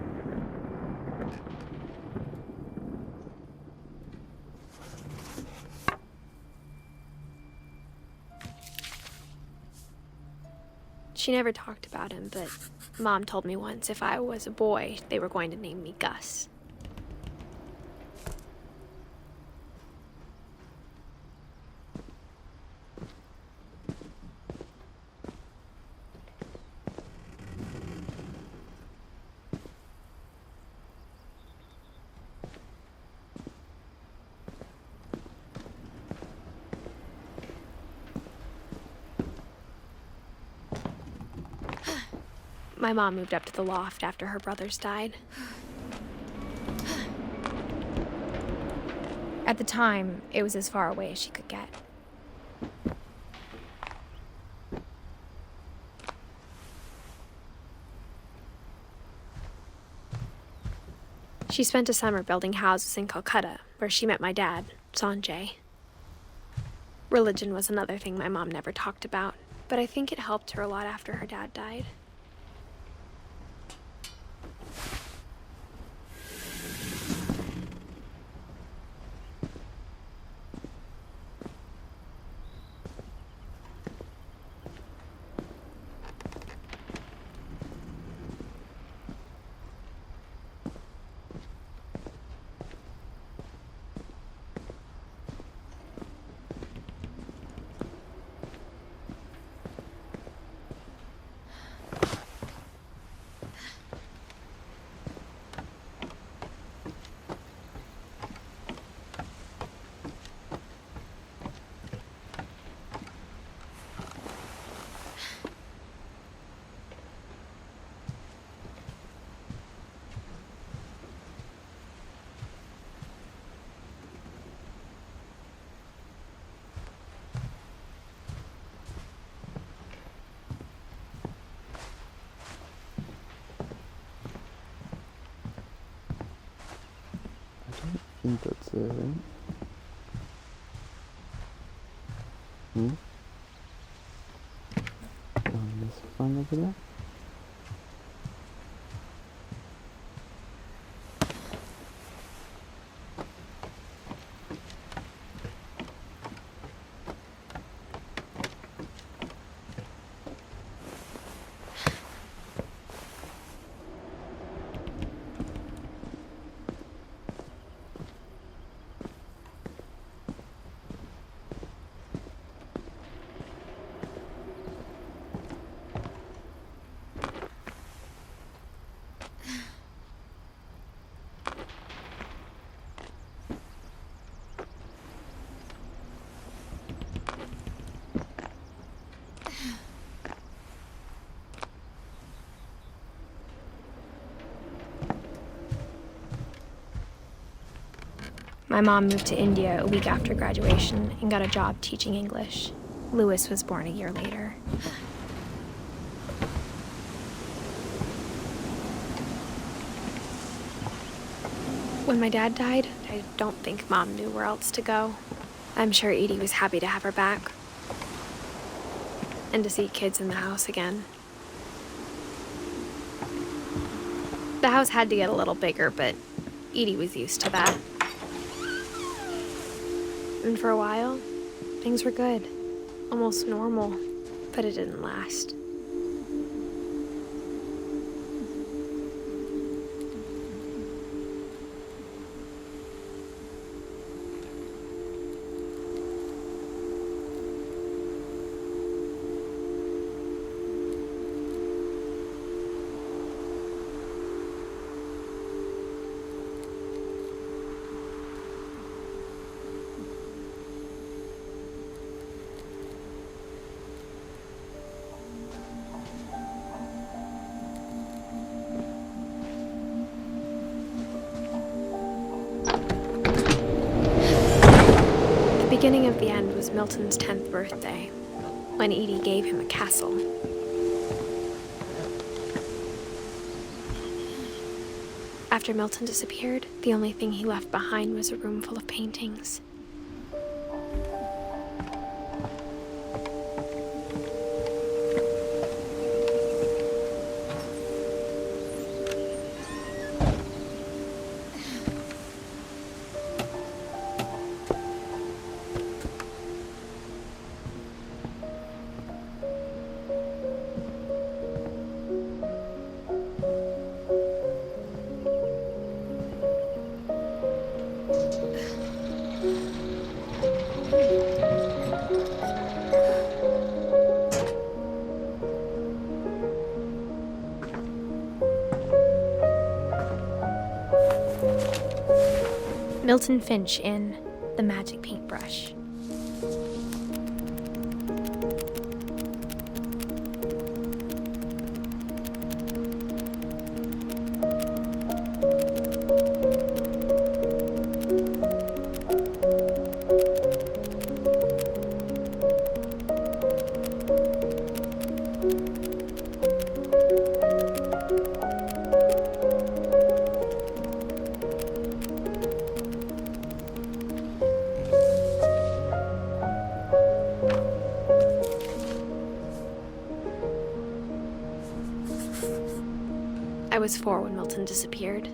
She never talked about him, but Mom told me once if I was a boy, they were going to name me Gus. My mom moved up to the loft after her brothers died. At the time, it was as far away as she could get. She spent a summer building houses in Calcutta, where she met my dad, Sanjay. Religion was another thing my mom never talked about, but I think it helped her a lot after her dad died. think that's it, right? This fine over there? My mom moved to India a week after graduation and got a job teaching English. Louis was born a year later. When my dad died, I don't think Mom knew where else to go. I'm sure Edie was happy to have her back. And to see kids in the house again. The house had to get a little bigger, but Edie was used to that. And for a while, things were good. Almost normal, but it didn't last. The beginning of the end was Milton's 10th birthday, when Edie gave him a castle. After Milton disappeared, the only thing he left behind was a room full of paintings. Milton Finch in The Magic Paintbrush. I was 4 when Milton disappeared.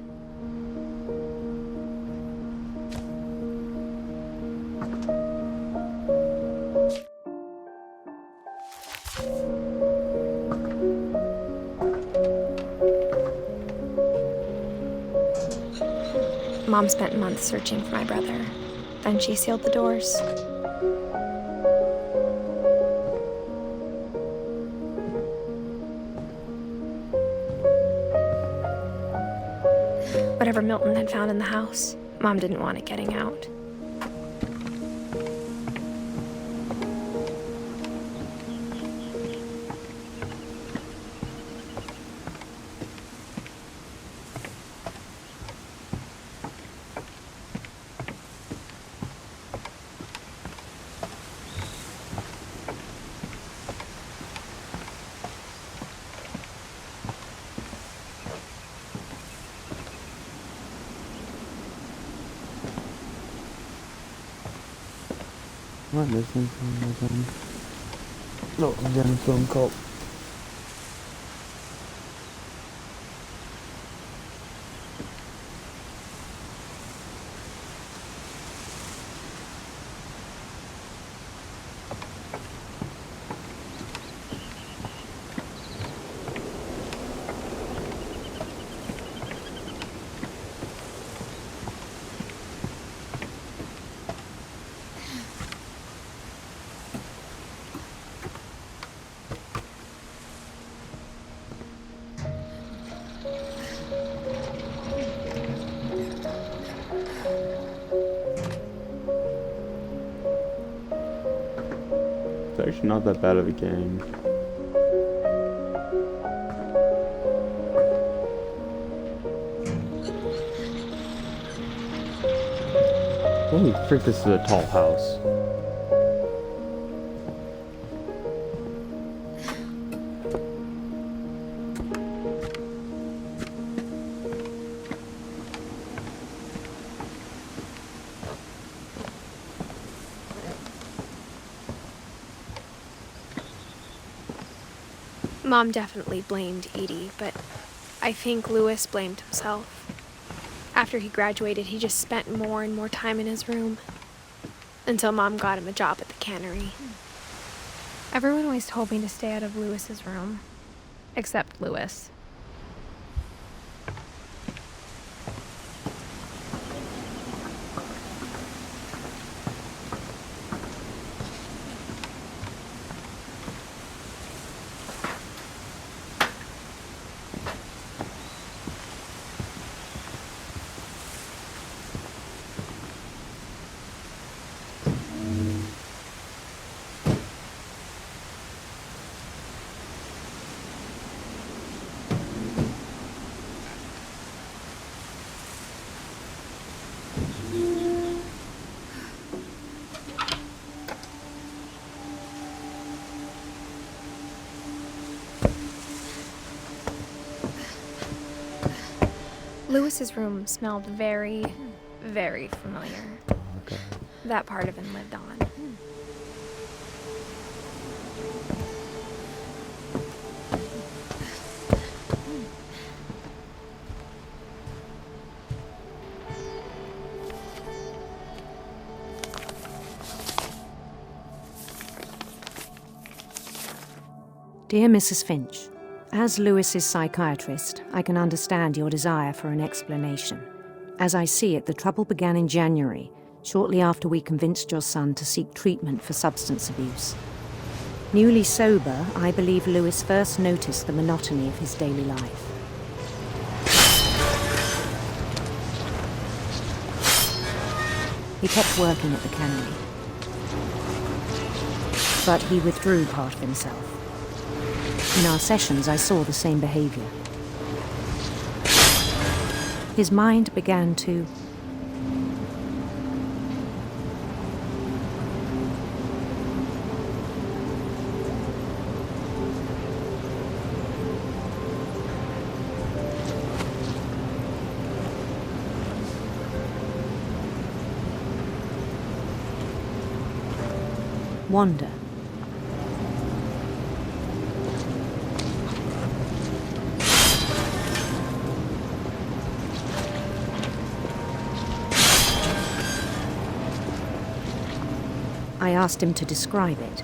Mom spent months searching for my brother. Then she sealed the doors. Whatever Milton had found in the house, Mom didn't want it getting out. I missing something? No, I'm getting a phone call. It's actually not that bad of a game. Holy frick, this is a tall house. Mom definitely blamed Edie, but I think Louis blamed himself. After he graduated, he just spent more and more time in his room. Until Mom got him a job at the cannery. Everyone always told me to stay out of Louis's room. Except Louis. Louis's room smelled very, very familiar. Okay. That part of him lived on. Dear Mrs. Finch, as Louis's psychiatrist, I can understand your desire for an explanation. As I see it, the trouble began in January, shortly after we convinced your son to seek treatment for substance abuse. Newly sober, I believe Louis first noticed the monotony of his daily life. He kept working at the cannery, but he withdrew part of himself. In our sessions, I saw the same behavior. His mind began to wander. I asked him to describe it.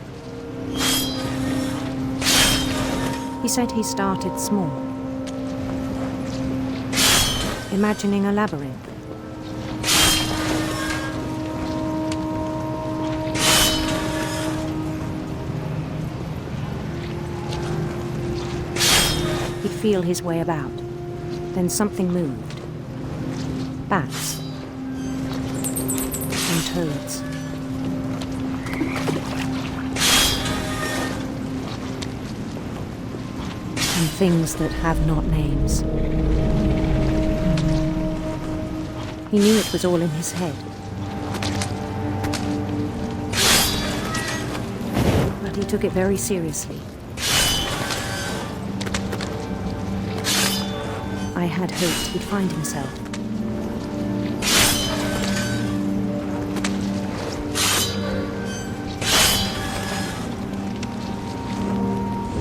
He said he started small, imagining a labyrinth. He'd feel his way about. Then something moved. Bats and toads. And things that have not names. He knew it was all in his head. But he took it very seriously. I had hoped he'd find himself.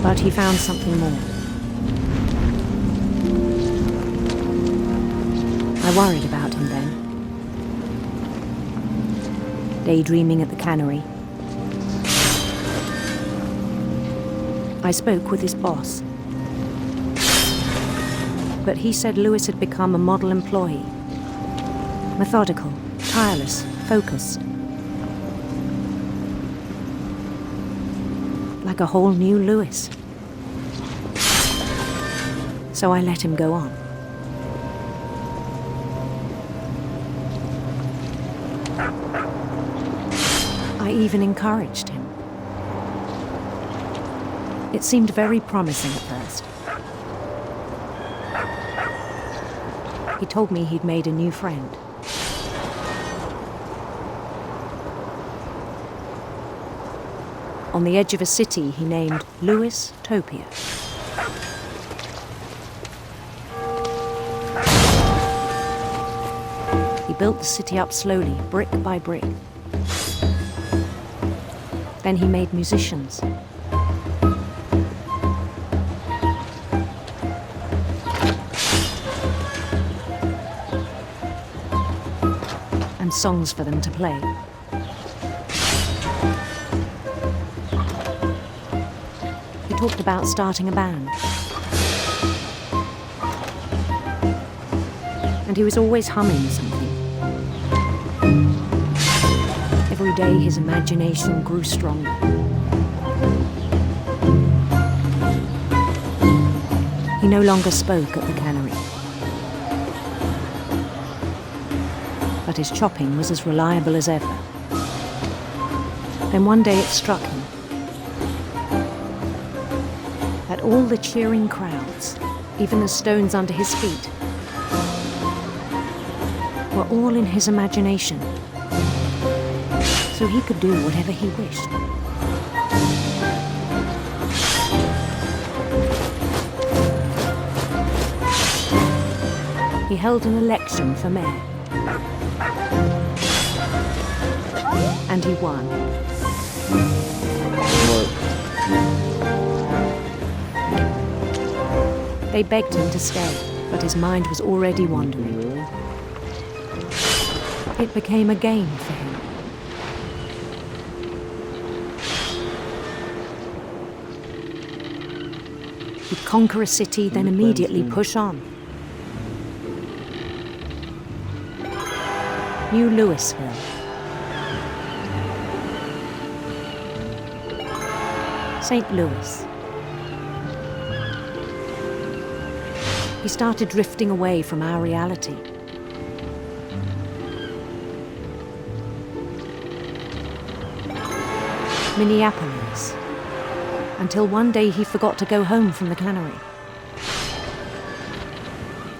But he found something more. I worried about him then. Daydreaming at the cannery. I spoke with his boss. But he said Lewis had become a model employee. Methodical, tireless, focused. Like a whole new Lewis. So I let him go on. I even encouraged him. It seemed very promising at first. He told me he'd made a new friend. On the edge of a city he named Lewis Topia. He built the city up slowly, brick by brick. Then he made musicians. And songs for them to play. He talked about starting a band. And he was always humming something. Every day his imagination grew stronger. He no longer spoke at the cannery. But his chopping was as reliable as ever. Then one day it struck him that all the cheering crowds, even the stones under his feet, were all in his imagination, so he could do whatever he wished. He held an election for mayor. And he won. What? They begged him to stay, but his mind was already wandering. Really? It became a game for him. He'd conquer a city, then immediately push on. New Louisville. St. Louis. He started drifting away from our reality. Minneapolis. Until one day he forgot to go home from the cannery.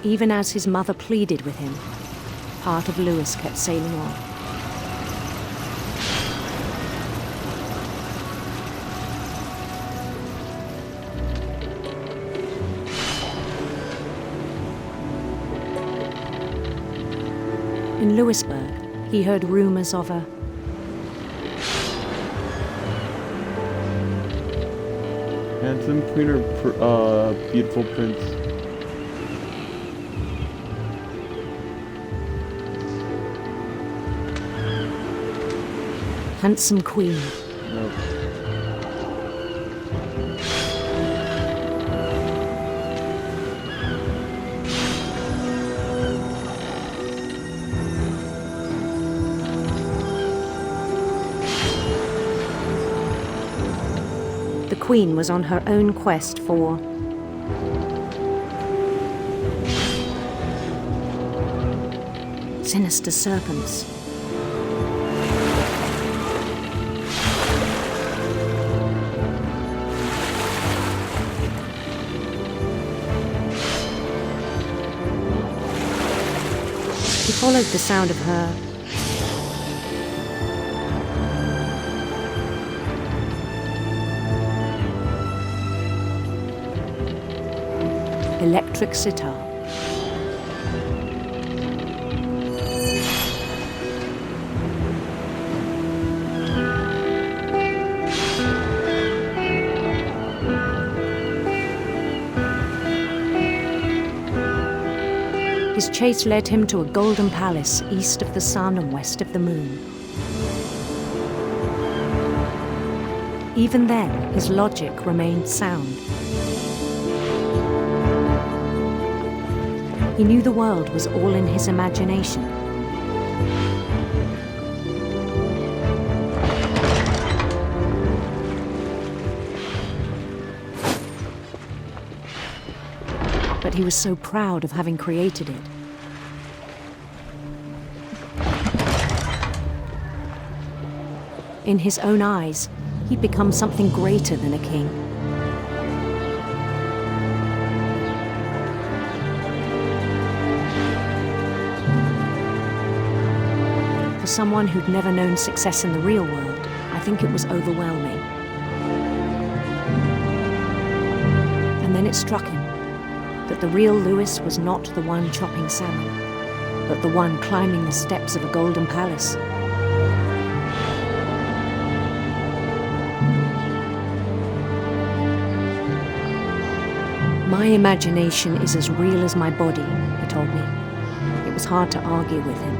Even as his mother pleaded with him, part of Lewis kept sailing on. In Lewisburg, he heard rumors of a handsome queen or beautiful prince? handsome queen. Nope. The queen was on her own quest for sinister serpents. He followed the sound of her electric sitar. His chase led him to a golden palace east of the sun and west of the moon. Even then, his logic remained sound. He knew the world was all in his imagination. But he was so proud of having created it. In his own eyes, he'd become something greater than a king. For someone who'd never known success in the real world, I think it was overwhelming. And then it struck him that the real Lewis was not the one chopping salmon, but the one climbing the steps of a golden palace. My imagination is as real as my body, he told me. It was hard to argue with him.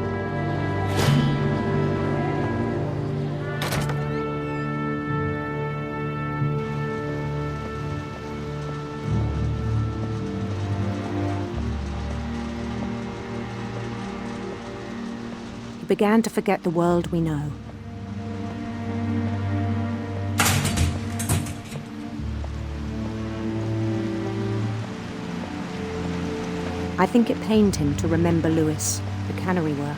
He began to forget the world we know. I think it pained him to remember Lewis, the cannery worker.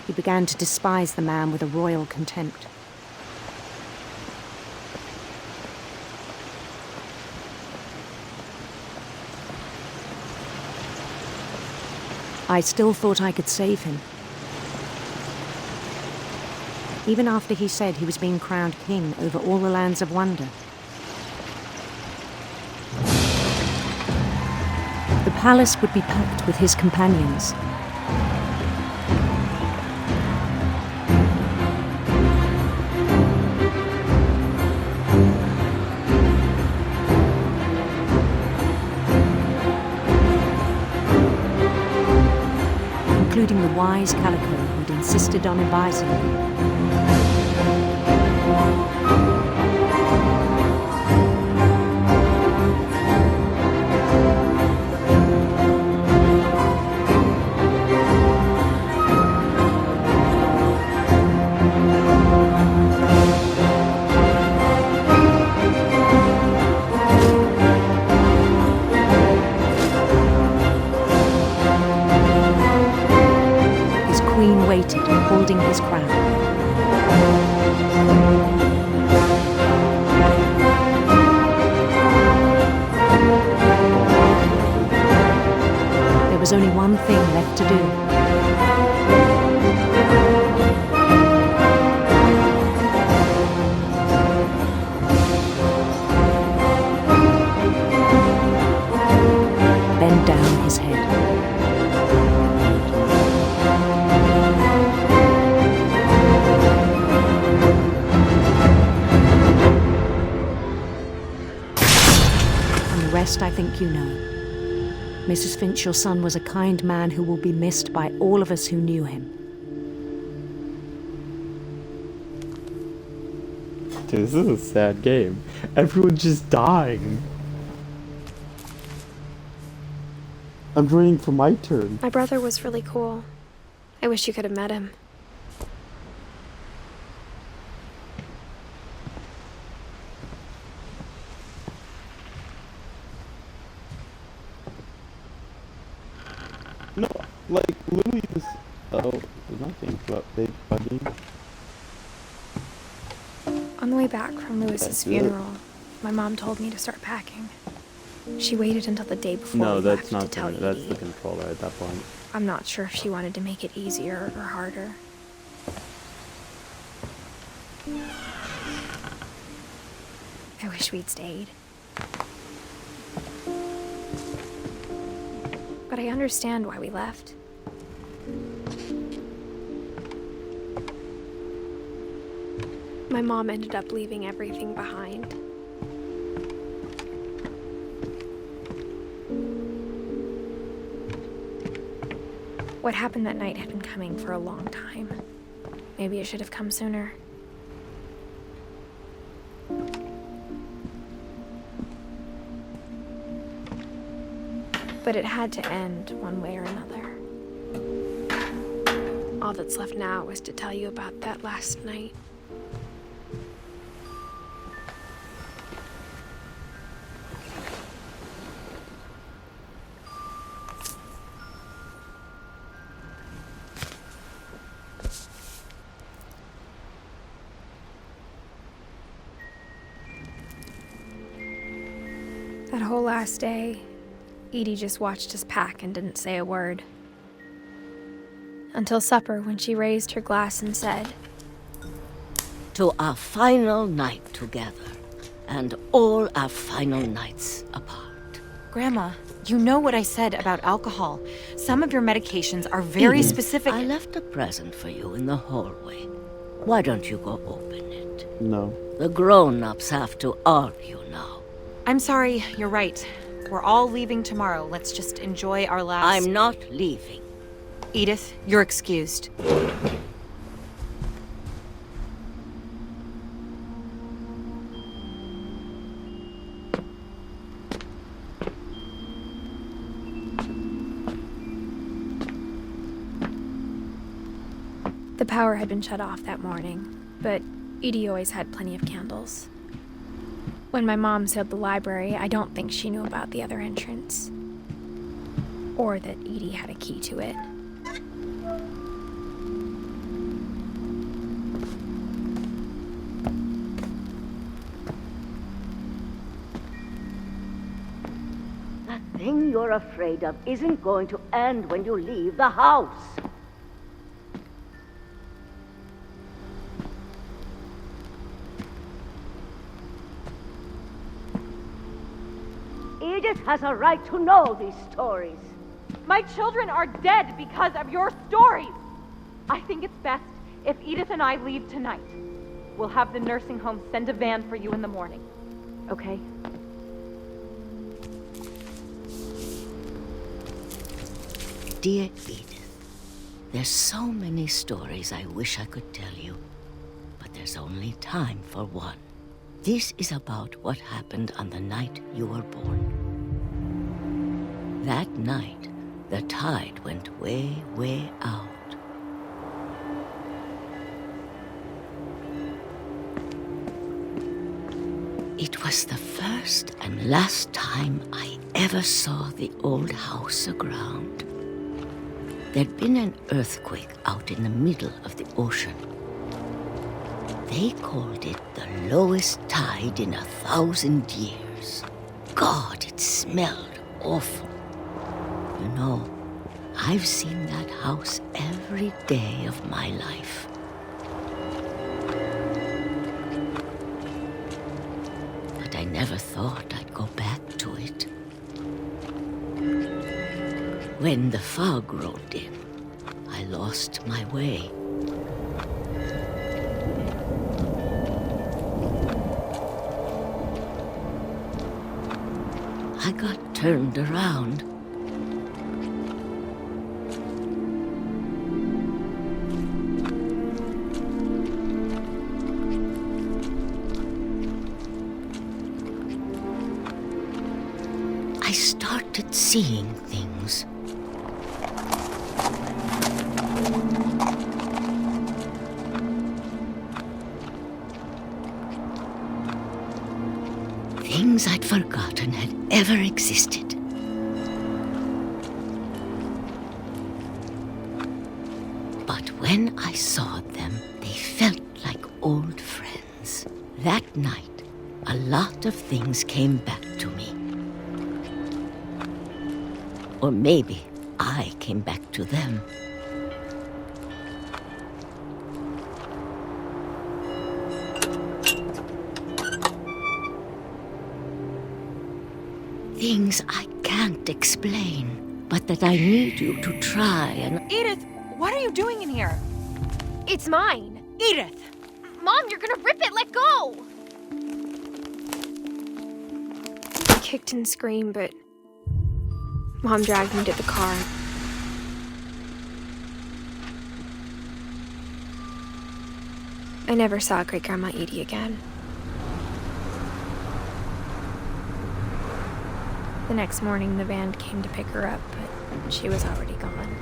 He began to despise the man with a royal contempt. I still thought I could save him. Even after he said he was being crowned king over all the lands of wonder. The palace would be packed with his companions. Including the wise Calico who'd insisted on advising him. Waited, holding his crown. There was only one thing left to do. Bend down his head. I think you know. Mrs. Finch, your son was a kind man who will be missed by all of us who knew him. Dude, this is a sad game. Everyone's just dying. I'm waiting for my turn. My brother was really cool. I wish you could have met him. No, like, literally just... Oh, nothing but big funny. On the way back from Lewis's funeral, my mom told me to start packing. She waited until the day before No, we that's left not to tell funny. That's Edie. the controller at that point. I'm not sure if she wanted to make it easier or harder. I wish we'd stayed. But I understand why we left. My mom ended up leaving everything behind. What happened that night had been coming for a long time. Maybe it should have come sooner. But it had to end one way or another. All that's left now is to tell you about that last night. That whole last day, Edie just watched us pack and didn't say a word. Until supper, when she raised her glass and said, "To our final night together, and all our final nights apart." Grandma, you know what I said about alcohol. Some of your medications are very Edith, specific. I left a present for you in the hallway. Why don't you go open it? No. The grown-ups have to argue now. I'm sorry, you're right. We're all leaving tomorrow. Let's just enjoy our last... I'm not leaving. Edith, you're excused. The power had been shut off that morning, but Edie always had plenty of candles. When my mom sealed the library, I don't think she knew about the other entrance. Or that Edie had a key to it. That thing you're afraid of isn't going to end when you leave the house. Edith has a right to know these stories. My children are dead because of your stories. I think it's best if Edith and I leave tonight. We'll have the nursing home send a van for you in the morning. Okay? Dear Edith, there's so many stories I wish I could tell you, but there's only time for one. This is about what happened on the night you were born. That night, the tide went way, way out. It was the first and last time I ever saw the old house aground. There'd been an earthquake out in the middle of the ocean. They called it the lowest tide in 1,000 years. God, it smelled awful. You know, I've seen that house every day of my life. But I never thought I'd go back to it. When the fog rolled in, I lost my way. I got turned around. I started seeing things. Things I'd forgotten had ever existed. But when I saw them, they felt like old friends. That night, a lot of things came back to me. Or maybe I came back to them. Things I can't explain, but that I need you to try and... Edith, what are you doing in here? It's mine. Edith! Mom, you're gonna rip it! Let go! I kicked and screamed, but Mom dragged me to the car. I never saw Great-Grandma Edie again. The next morning, the van came to pick her up, but she was already gone.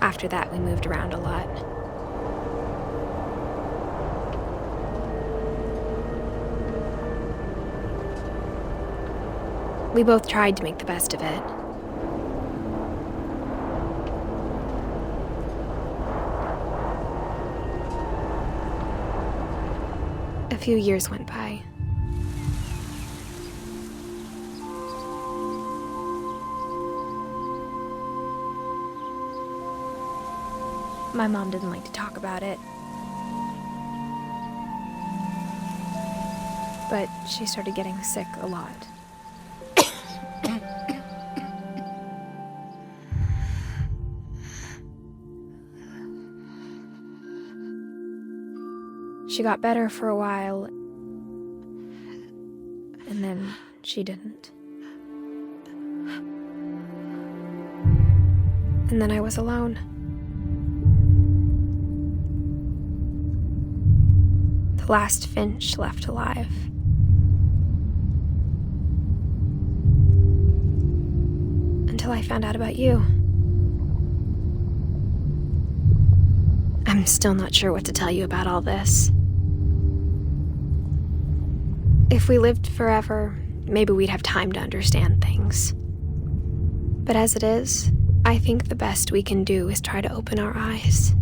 After that, we moved around a lot. We both tried to make the best of it. A few years went by. My mom didn't like to talk about it. But she started getting sick a lot. She got better for a while, and then she didn't. And then I was alone. The last Finch left alive. Until I found out about you. I'm still not sure what to tell you about all this. If we lived forever, maybe we'd have time to understand things. But as it is, I think the best we can do is try to open our eyes.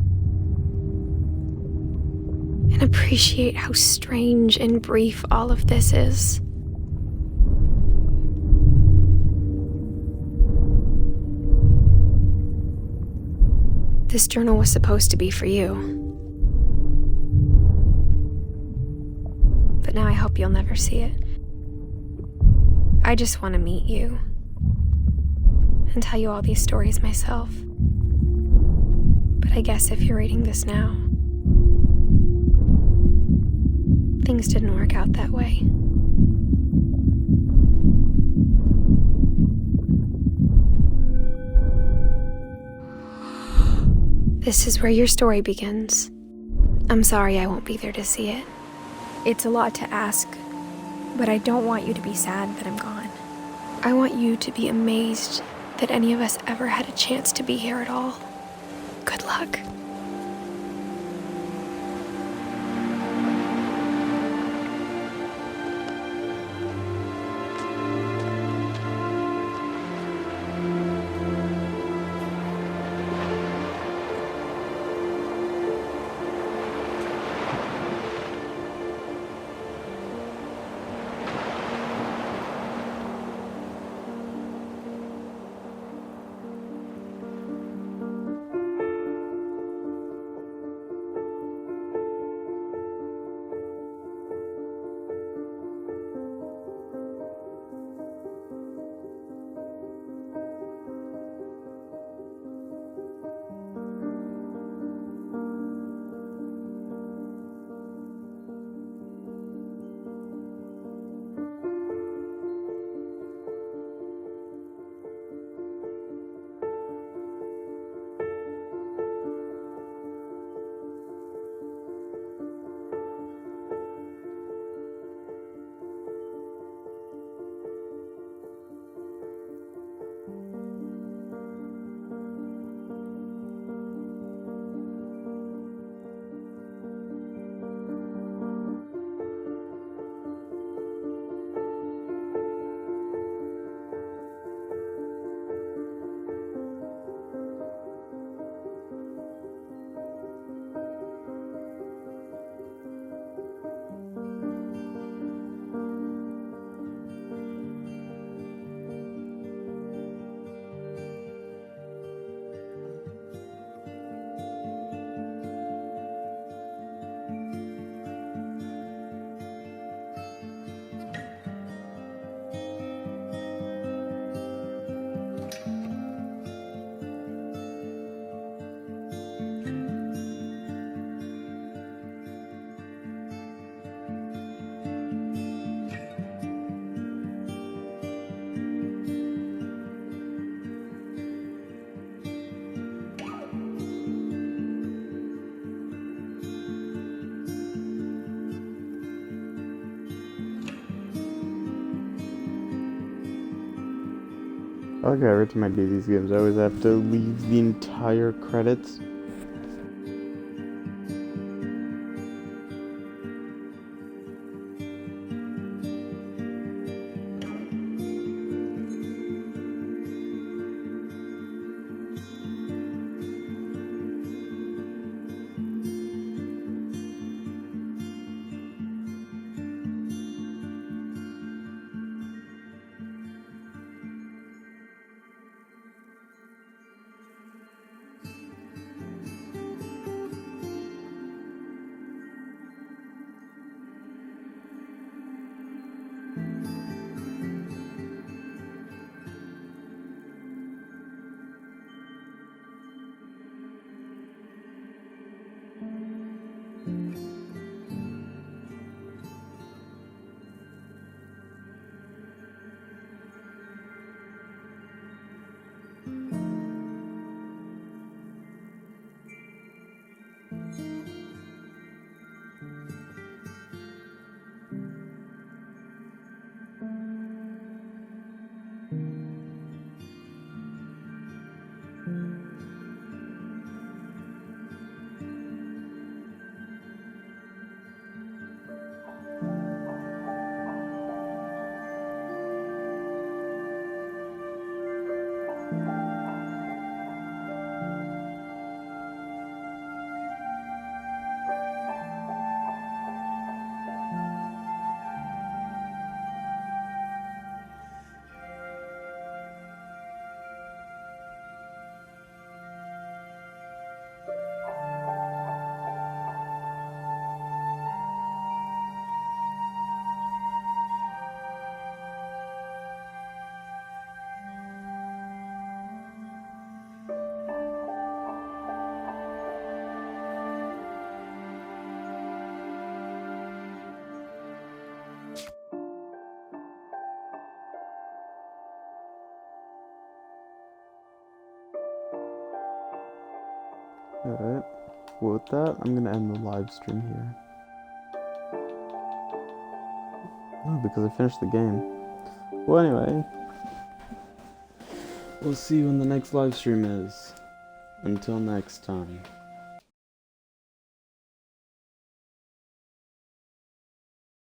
And appreciate how strange and brief all of this is. This journal was supposed to be for you. But now I hope you'll never see it. I just want to meet you and tell you all these stories myself. But I guess if you're reading this now, things didn't work out that way. This is where your story begins. I'm sorry I won't be there to see it. It's a lot to ask, but I don't want you to be sad that I'm gone. I want you to be amazed that any of us ever had a chance to be here at all. Good luck. like every time I do these games, I always have to leave the entire credits. Alright, well with that, I'm gonna end the live stream here. Oh, because I finished the game. Well anyway, we'll see you when the next live stream is. Until next time.